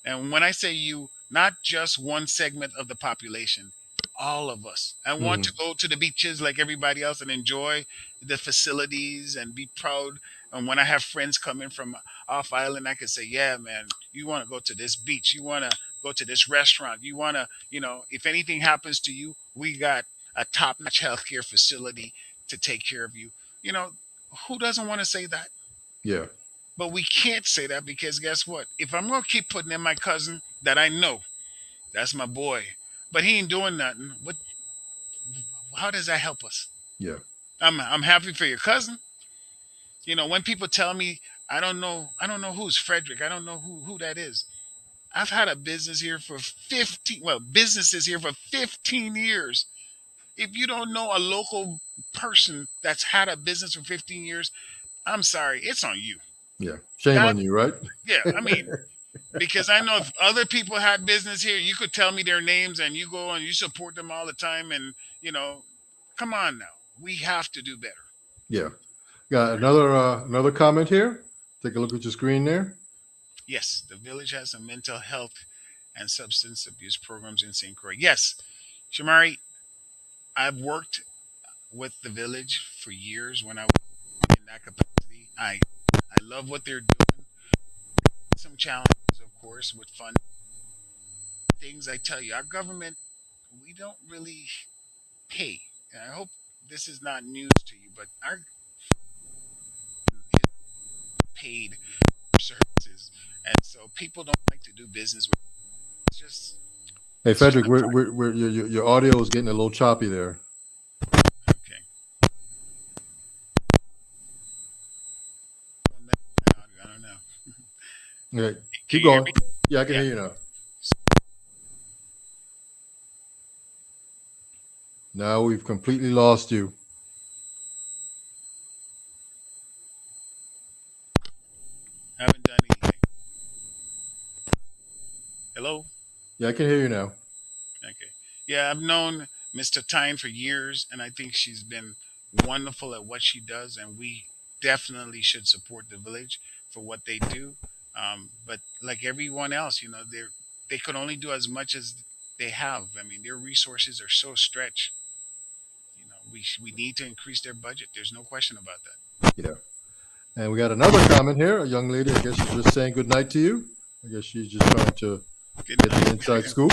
Speaker 2: And when I say you, not just one segment of the population, all of us. I want
Speaker 1: Hmm.
Speaker 2: to go to the beaches like everybody else and enjoy the facilities and be proud. And when I have friends coming from off island, I can say, yeah, man, you want to go to this beach. You want to go to this restaurant. You want to, if anything happens to you, we got a top notch healthcare facility to take care of you. You know, who doesn't want to say that?
Speaker 1: Yeah.
Speaker 2: But we can't say that because guess what? If I'm gonna keep putting in my cousin that I know, that's my boy, but he ain't doing nothing. What? How does that help us?
Speaker 1: Yeah.
Speaker 2: I'm happy for your cousin. When people tell me I don't know who's Frederick. I don't know who that is. I've had a business here for 15. Well, businesses here for 15 years. If you don't know a local person that's had a business for 15 years, I'm sorry, it's on you.
Speaker 1: Yeah. Shame
Speaker 2: That
Speaker 1: on you, right?
Speaker 2: yeah, I mean, because I know if other people had business here, you could tell me their names and you go and you support them all the time. And, you know, come on now. We have to do better.
Speaker 1: Yeah. Got another comment here. Take a look at your screen there.
Speaker 2: Yes, the village has some mental health and substance abuse programs in St. Croix. Yes, Shamari, I've worked with the village for years when I was in that capacity. I love what they're doing. Some challenges, of course, with fund things. I tell you, our government, we don't really pay. And I hope this is not news to you, but our is paid for services, and so people don't like to do business with. It's just
Speaker 1: Hey,
Speaker 2: it's just
Speaker 1: Frederick,
Speaker 2: not
Speaker 1: your audio is getting a little choppy there.
Speaker 2: okay. I don't know.
Speaker 1: Okay,
Speaker 2: Can
Speaker 1: keep
Speaker 2: you hear
Speaker 1: going.
Speaker 2: me?
Speaker 1: Yeah, I can
Speaker 2: Yeah.
Speaker 1: hear you now. Now we've completely lost you.
Speaker 2: I haven't done anything. Hello.
Speaker 1: Yeah, I can hear you now.
Speaker 2: Okay. Yeah, I've known Mr. Tyne for years, and I think she's been wonderful at what she does, and we definitely should support the village for what they do. But like everyone else, you know, they could only do as much as they have. I mean, their resources are so stretched. You know, we need to increase their budget. There's no question about that.
Speaker 1: Yeah. And we got another comment here. A young lady, I guess she's just saying good night to you. I guess she's just trying to
Speaker 2: Good
Speaker 1: get the
Speaker 2: night.
Speaker 1: inside scoop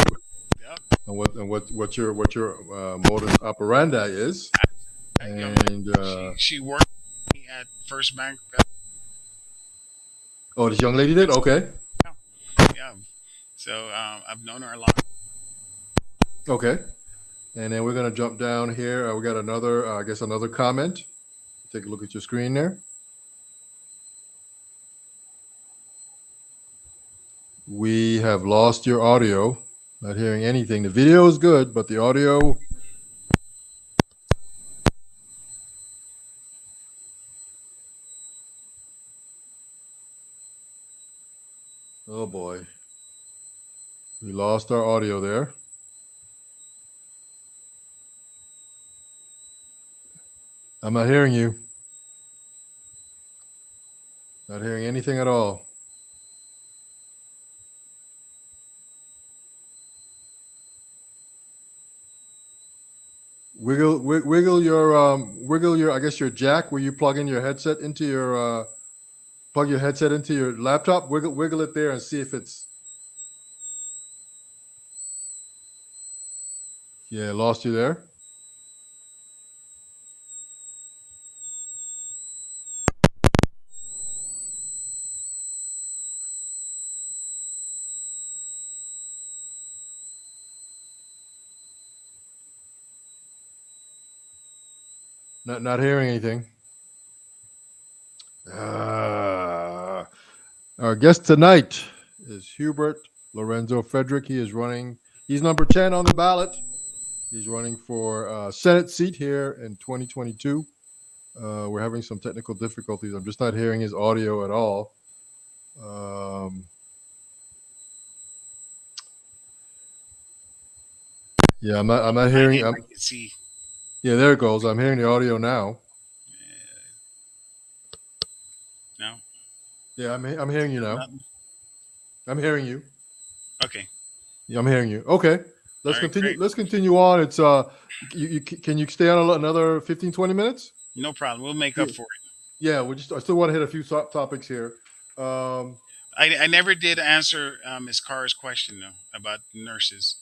Speaker 2: Yep.
Speaker 1: on what your modus operandi is.
Speaker 2: That young
Speaker 1: And
Speaker 2: lady, she worked with me at First Bank.
Speaker 1: oh, this young lady did. Okay,
Speaker 2: Yeah. Yeah. So I've known her a lot.
Speaker 1: okay. And then we're gonna jump down here. We got another, I guess, another comment. Take a look at your screen there. We have lost your audio. Not hearing anything. The video is good, but the audio. Oh boy, we lost our audio there. I'm not hearing you. Not hearing anything at all. Wiggle your I guess your jack where you plug in your headset into your plug your headset into your laptop. Wiggle it there and see if it's yeah, lost you there. Not hearing anything. Our guest tonight is Hubert Lorenzo Frederick. He's number 10 on the ballot. He's running for Senate seat here in 2022. We're having some technical difficulties. I'm just not hearing his audio at all. Yeah, I'm not
Speaker 2: My
Speaker 1: hearing.
Speaker 2: end, I can see.
Speaker 1: Yeah, there it goes. I'm hearing the audio now.
Speaker 2: No,
Speaker 1: Yeah, I'm hearing you now.
Speaker 2: nothing.
Speaker 1: I'm hearing you.
Speaker 2: Okay.
Speaker 1: Yeah, I'm hearing you. Okay,
Speaker 2: All
Speaker 1: let's
Speaker 2: right.
Speaker 1: continue.
Speaker 2: Great.
Speaker 1: Let's continue on. It's can you stay on another 15, 20 minutes?
Speaker 2: No problem. We'll make
Speaker 1: Yeah,
Speaker 2: up for it.
Speaker 1: yeah. I still want to hit a few topics here. Um,
Speaker 2: I never did answer Ms. Carr's question though about nurses.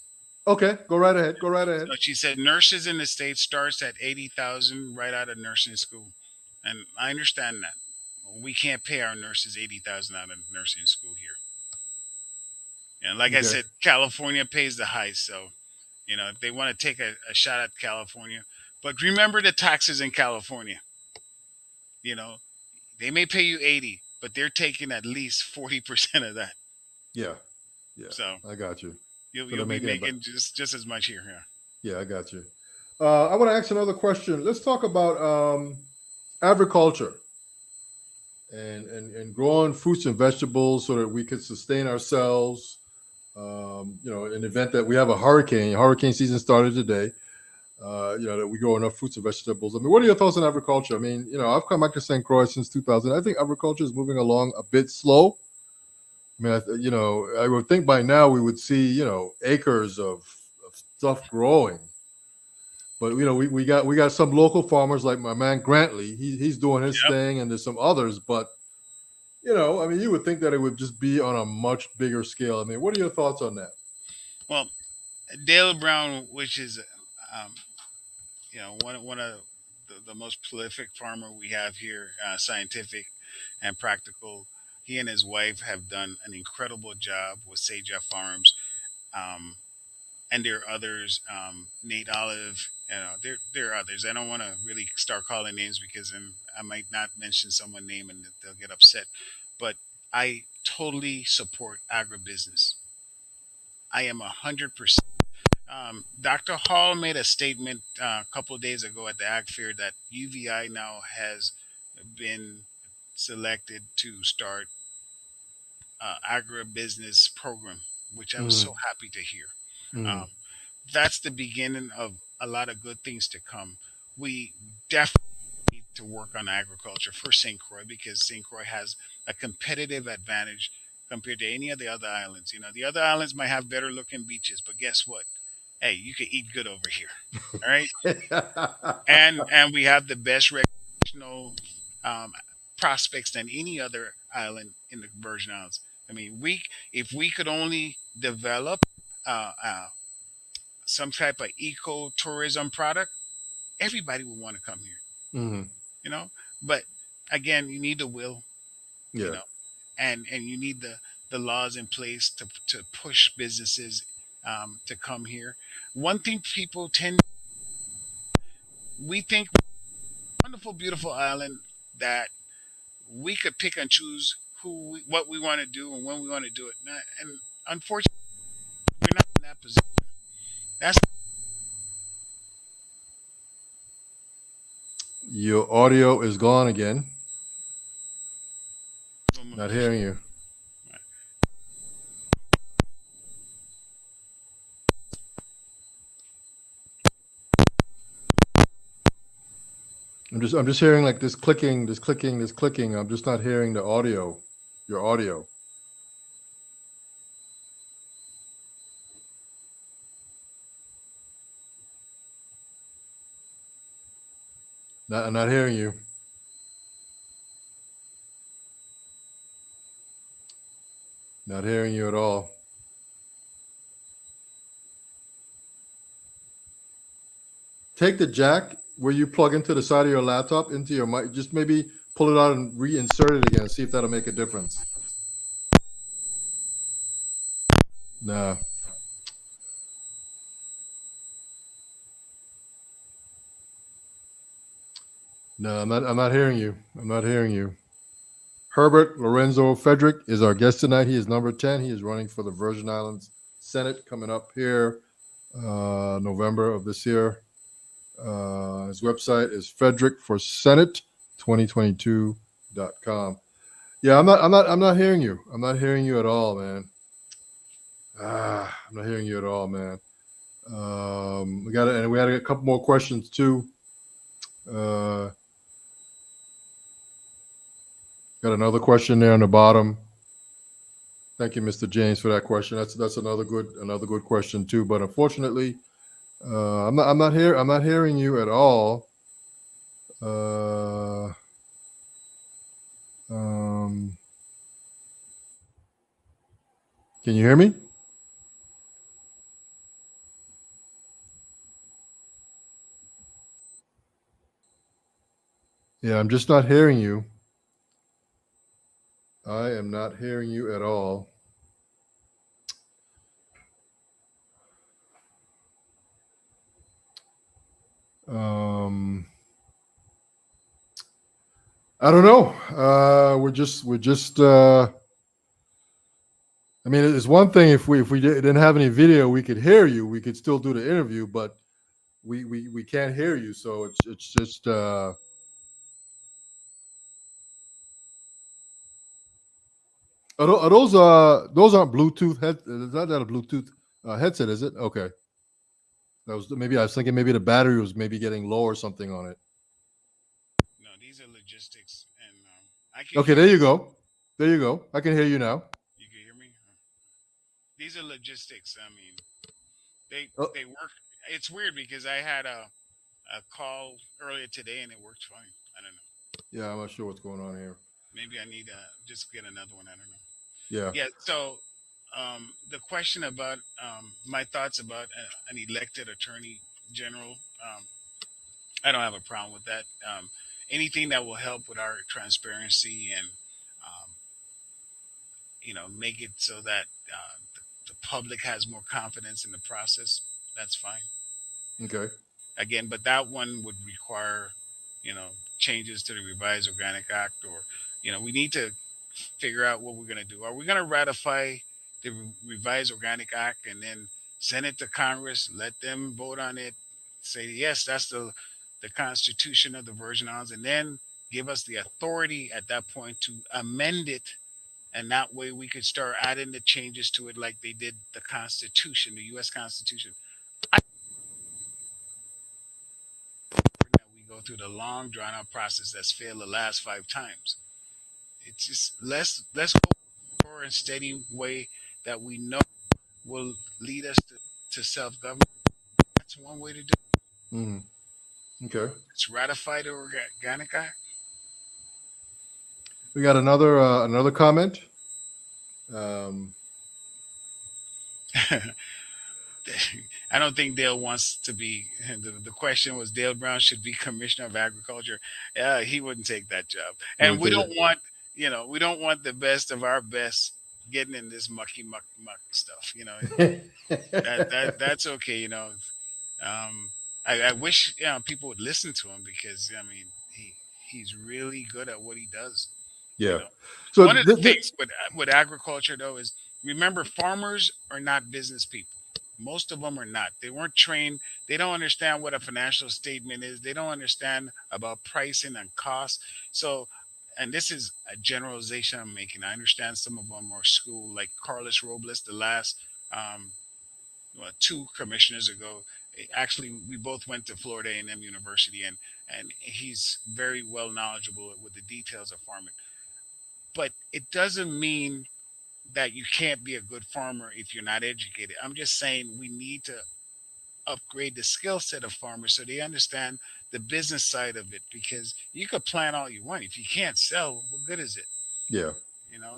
Speaker 1: okay, go right ahead. Go right ahead.
Speaker 2: So she said nurses in the states starts at 80,000 right out of nursing school, and I understand that. We can't pay our nurses 80,000 out of nursing school here. And like I
Speaker 1: Okay.
Speaker 2: said, California pays the highest, so you know if they want to take a shot at California, but remember the taxes in California. You know they may pay you 80, but they're taking at least 40% of that.
Speaker 1: Yeah, yeah.
Speaker 2: So
Speaker 1: I got you. So
Speaker 2: you'll
Speaker 1: they're
Speaker 2: be
Speaker 1: making it back.
Speaker 2: making just as much here. Yeah.
Speaker 1: Yeah, I got you. I want to ask another question. Let's talk about agriculture and growing fruits and vegetables so that we could sustain ourselves. In the event that we have a hurricane, hurricane season started today. That we grow enough fruits and vegetables. I mean, what are your thoughts on agriculture? I mean, I've come back to St. Croix since 2000. I think agriculture is moving along a bit slow. I mean, I would think by now we would see, acres of stuff growing. But we got some local farmers like my man Grantley. He's doing his
Speaker 2: Yep.
Speaker 1: thing, and there's some others. But I mean, you would think that it would just be on a much bigger scale. I mean, what are your thoughts on that?
Speaker 2: Well, Dale Brown, which is um, one of the most prolific farmer we have here, scientific and practical. He and his wife have done an incredible job with Sage Farms. Um, and there are others, Nate Olive. There are others. I don't want to really start calling names because then I might not mention someone's name and they'll get upset. But I totally support agribusiness. I am 100%. Dr. Hall made a statement a couple of days ago at the Ag Fair that UVI now has been selected to start agribusiness program, which I was
Speaker 1: Mm,
Speaker 2: so happy to hear.
Speaker 1: mm,
Speaker 2: Um, that's the beginning of a lot of good things to come. We definitely need to work on agriculture for St. Croix because St. Croix has a competitive advantage compared to any of the other islands. The other islands might have better looking beaches, but guess what? Hey, you can eat good over here. All right. And we have the best recreational um, prospects than any other island in the Virgin Islands. I mean, we if we could only develop uh, uh, some type of eco tourism product, everybody would want to come here.
Speaker 1: mm,
Speaker 2: You know, but again, you need the will. You
Speaker 1: yeah.
Speaker 2: know, and you need the laws in place to push businesses to come here. One thing people tend we think wonderful, beautiful island that we could pick and choose what we want to do and when we want to do it. And unfortunately, we're not in that position. That's
Speaker 1: Your audio is gone again. Not hearing you. I'm just hearing like this clicking, this clicking, this clicking. I'm just not hearing the audio. Your audio. I'm not hearing you. Not hearing you at all. Take the jack where you plug into the side of your laptop into your mic. Just maybe pull it out and reinsert it again. See if that'll make a difference. Nah. No, I'm not hearing you. I'm not hearing you. Hubert Lorenzo Frederick is our guest tonight. He is number 10. He is running for the Virgin Islands Senate coming up here November of this year. His website is frederickforsenate2022.com. Yeah, I'm not hearing you. I'm not hearing you at all, man. I'm not hearing you at all, man. We had a couple more questions too. Uh, got another question there on the bottom. Thank you, Mr. James, for that question. That's another good question too. But unfortunately, I'm not hearing you at all. Uh, um, can you hear me? Yeah, I'm just not hearing you. I am not hearing you at all. Um, I don't know. We're just. I mean, it's one thing if we didn't have any video, we could hear you. We could still do the interview, but we can't hear you. So it's just. those aren't Bluetooth head? Is that a Bluetooth headset? Is it okay? That was maybe I was thinking maybe the battery was maybe getting low or something on it.
Speaker 2: No, these are logistics, and I can
Speaker 1: Okay,
Speaker 2: hear
Speaker 1: there
Speaker 2: you.
Speaker 1: you go. There you go. I can hear you now.
Speaker 2: You can hear me. These are logistics. I mean, they
Speaker 1: Oh,
Speaker 2: they work. It's weird because I had a call earlier today and it worked fine. I don't know.
Speaker 1: yeah, I'm not sure what's going on here.
Speaker 2: Maybe I need to just get another one. I don't know.
Speaker 1: Yeah.
Speaker 2: Yeah. So the question about my thoughts about an elected attorney general, I don't have a problem with that. Anything that will help with our transparency and um, make it so that the public has more confidence in the process, that's fine.
Speaker 1: Okay.
Speaker 2: Again, but that one would require, you know, changes to the revised organic act, or we need to figure out what we're going to do. Are we going to ratify the revised organic act and then send it to Congress, let them vote on it, say yes, that's the Constitution of the Virgin Islands, and then give us the authority at that point to amend it, and that way we could start adding the changes to it like they did the Constitution, the U.S. Constitution. I that we go through the long drawn out process that's failed the last 5 times. It's just let's go for a steady way that we know will lead us to self government. That's one way to do it.
Speaker 1: Hmm. Okay.
Speaker 2: It's ratify the organic act.
Speaker 1: We got another comment. Um,
Speaker 2: I don't think Dale wants to be. The question was Dale Brown should be Commissioner of Agriculture. He wouldn't take that job,
Speaker 1: you
Speaker 2: and
Speaker 1: wouldn't take
Speaker 2: we don't want the best of our best getting in this mucky muck stuff.
Speaker 1: it.
Speaker 2: That's okay. Um, I wish people would listen to him because I mean he's really good at what he does. You
Speaker 1: Yeah.
Speaker 2: know,
Speaker 1: So
Speaker 2: one of the things with agriculture though is remember farmers are not business people. Most of them are not. They weren't trained. They don't understand what a financial statement is. They don't understand about pricing and cost. So, and this is a generalization I'm making. I understand some of them are school, like Carlos Robles, the last um, two commissioners ago. Actually, we both went to Florida A&M University, and he's very well knowledgeable with the details of farming. But it doesn't mean that you can't be a good farmer if you're not educated. I'm just saying we need to upgrade the skill set of farmers so they understand the business side of it. Because you could plant all you want, if you can't sell, what good is it?
Speaker 1: yeah,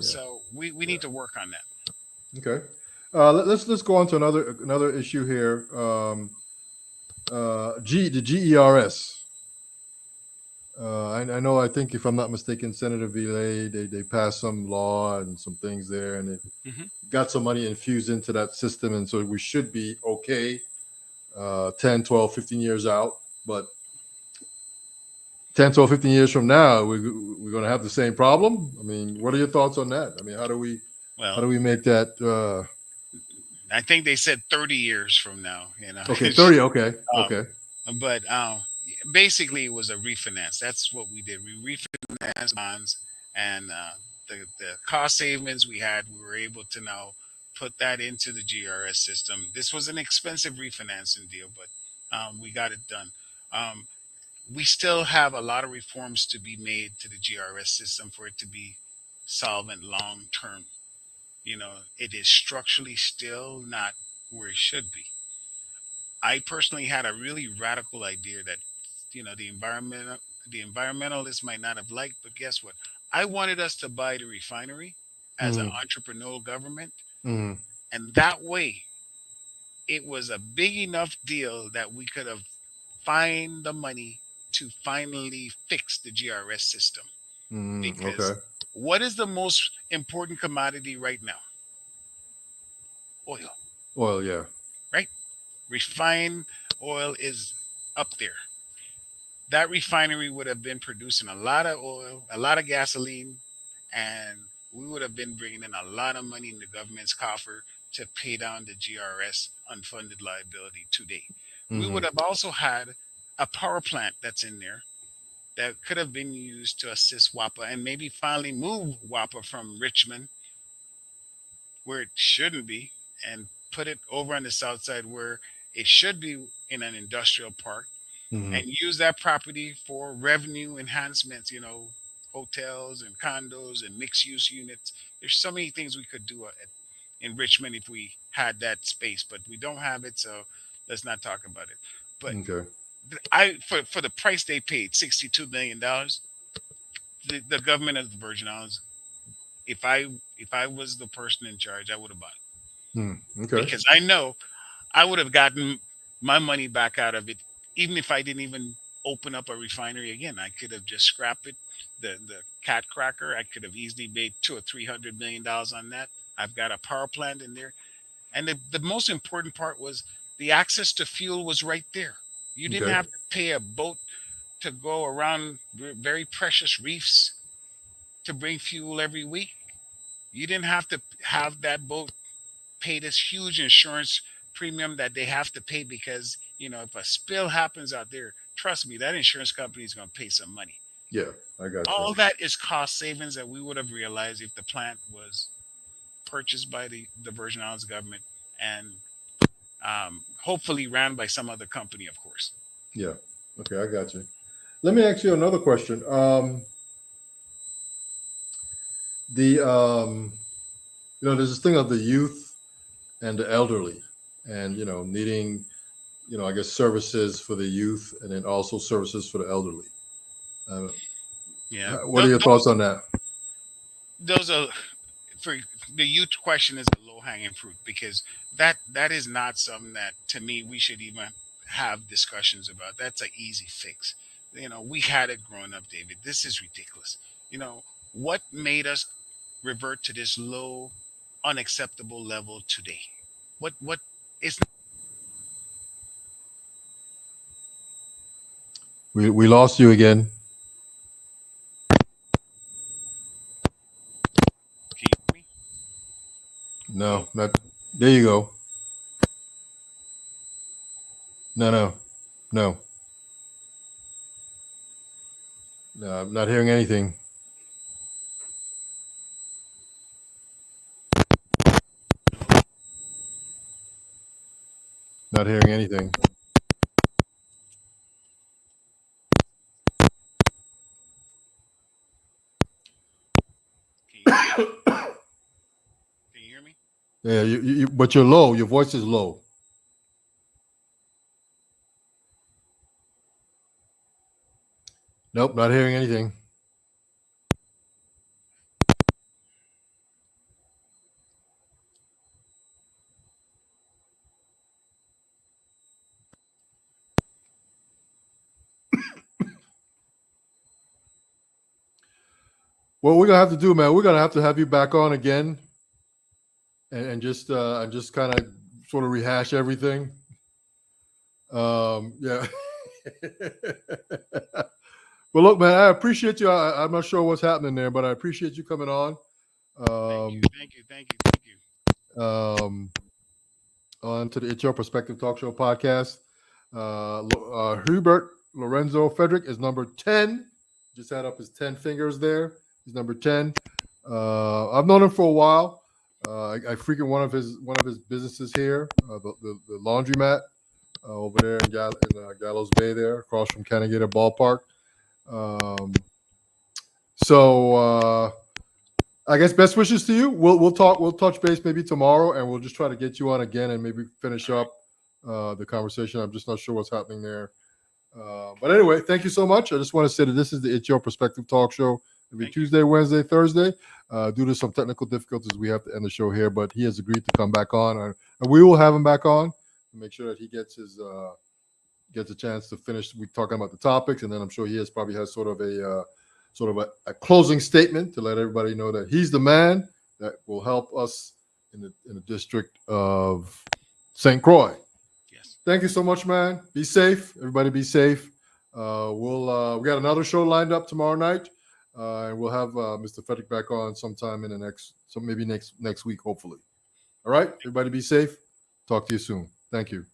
Speaker 1: yeah,
Speaker 2: So we
Speaker 1: yeah.
Speaker 2: need to work on that.
Speaker 1: Okay. Let's go on to another issue here. The GERS. I know. I think if I'm not mistaken, Senator Villay they passed some law and some things there, and it
Speaker 2: Hmm.
Speaker 1: got some money infused into that system, and so we should be okay 10, 12, 15 years out. But 10, 12, 15 years from now, we're going to have the same problem. I mean, what are your thoughts on that? I mean, how do
Speaker 2: Well,
Speaker 1: we make that?
Speaker 2: I think they said 30 years from now.
Speaker 1: Okay, 30. Okay,
Speaker 2: um,
Speaker 1: okay.
Speaker 2: but basically it was a refinance. That's what we did. We refinanced bonds, and the cost savings we had, we were able to now put that into the GRS system. This was an expensive refinancing deal, but we got it done. Um, we still have a lot of reforms to be made to the GRS system for it to be solvent long term. It is structurally still not where it should be. I personally had a really radical idea that the environmentalists might not have liked, but guess what? I wanted us to buy the refinery as an
Speaker 1: Mm,
Speaker 2: entrepreneurial government,
Speaker 1: mm,
Speaker 2: and that way it was a big enough deal that we could have find the money to finally fix the GRS system. Because
Speaker 1: okay.
Speaker 2: what is the most important commodity right now? Oil,
Speaker 1: Well, yeah.
Speaker 2: right? Refined oil is up there. That refinery would have been producing a lot of oil, a lot of gasoline, and we would have been bringing in a lot of money in the government's coffer to pay down the GRS unfunded liability today. We
Speaker 1: Hmm.
Speaker 2: would have also had a power plant that's in there that could have been used to assist WAPA and maybe finally move WAPA from Richmond. where it shouldn't be, and put it over on the south side where it should be in an industrial park,
Speaker 1: Hmm.
Speaker 2: and use that property for revenue enhancements, hotels and condos and mixed use units. There's so many things we could do in Richmond if we had that space, but we don't have it, so let's not talk about it. But
Speaker 1: Okay.
Speaker 2: I for the price they paid, $62 million, the government of the Virgin Islands, if I if I was the person in charge, I would have bought it,
Speaker 1: Okay.
Speaker 2: because I know I would have gotten my money back out of it, even if I didn't even open up a refinery again. I could have just scrapped it, the cat cracker. I could have easily made $200 or $300 on that. I've got a power plant in there, and the most important part was the access to fuel was right there. You didn't
Speaker 1: Okay.
Speaker 2: have to pay a boat to go around very precious reefs to bring fuel every week. You didn't have to have that boat pay this huge insurance premium that they have to pay, because if a spill happens out there, trust me, that insurance company is going to pay some money.
Speaker 1: Yeah, I got you.
Speaker 2: All that is cost savings that we would have realized if the plant was purchased by the Virgin Islands government, and hopefully ran by some other company, of course.
Speaker 1: Yeah. Okay, I got you. Let me ask you another question. The there's this thing of the youth and the elderly, and needing, I guess, services for the youth, and then also services for the elderly. Uh,
Speaker 2: Yeah,
Speaker 1: what are your thoughts on that?
Speaker 2: those are for the youth question is a low hanging fruit, because that is not something that, to me, we should even have discussions about. That's an easy fix. We had it growing up, David. This is ridiculous. What made us revert to this low, unacceptable level today? What is
Speaker 1: We lost you again.
Speaker 2: Can you hear me?
Speaker 1: No,
Speaker 2: Hello?
Speaker 1: not. There you go. No, no, no, no. I'm not hearing anything.
Speaker 2: Hello?
Speaker 1: Not hearing anything.
Speaker 2: Can you can you hear me?
Speaker 1: Yeah, but you're low. Your voice is low. Nope, not hearing anything. What we're gonna have to do, man, we're gonna have to have you back on again, and just kind of sort of rehash everything. Yeah. Well, look, man, I appreciate you. I'm not sure what's happening there, but I appreciate you coming on.
Speaker 2: Thank you,
Speaker 1: Um,
Speaker 2: thank you, thank you, thank you.
Speaker 1: um, on to the It's Your Perspective Talk Show podcast. Hubert Lorenzo Frederick is number 10. Just had up his 10 fingers there. He's number 10. I've known him for a while. I frequent one of his businesses here, the laundromat over there in Gallows Bay, there across from Canagator Ballpark. Um, so I guess best wishes to you. We'll talk. We'll touch base maybe tomorrow, and we'll just try to get you on again and maybe finish
Speaker 2: All right.
Speaker 1: up the conversation. I'm just not sure what's happening there. But anyway, thank you so much. I just want to say that this is the It's Your Perspective Talk Show every
Speaker 2: Thank you.
Speaker 1: Tuesday, Wednesday, Thursday. Due to some technical difficulties, we have to end the show here. But he has agreed to come back on, and we will have him back on to make sure that he gets a chance to finish. We talking about the topics, and then I'm sure probably has sort of a closing statement to let everybody know that he's the man that will help us in the district of St. Croix.
Speaker 2: Yes.
Speaker 1: Thank you so much, man. Be safe. Everybody be safe. We got another show lined up tomorrow night, and we'll have Mr. Frederick back on sometime in maybe next week, hopefully. All right, everybody be safe. Talk to you soon. Thank you.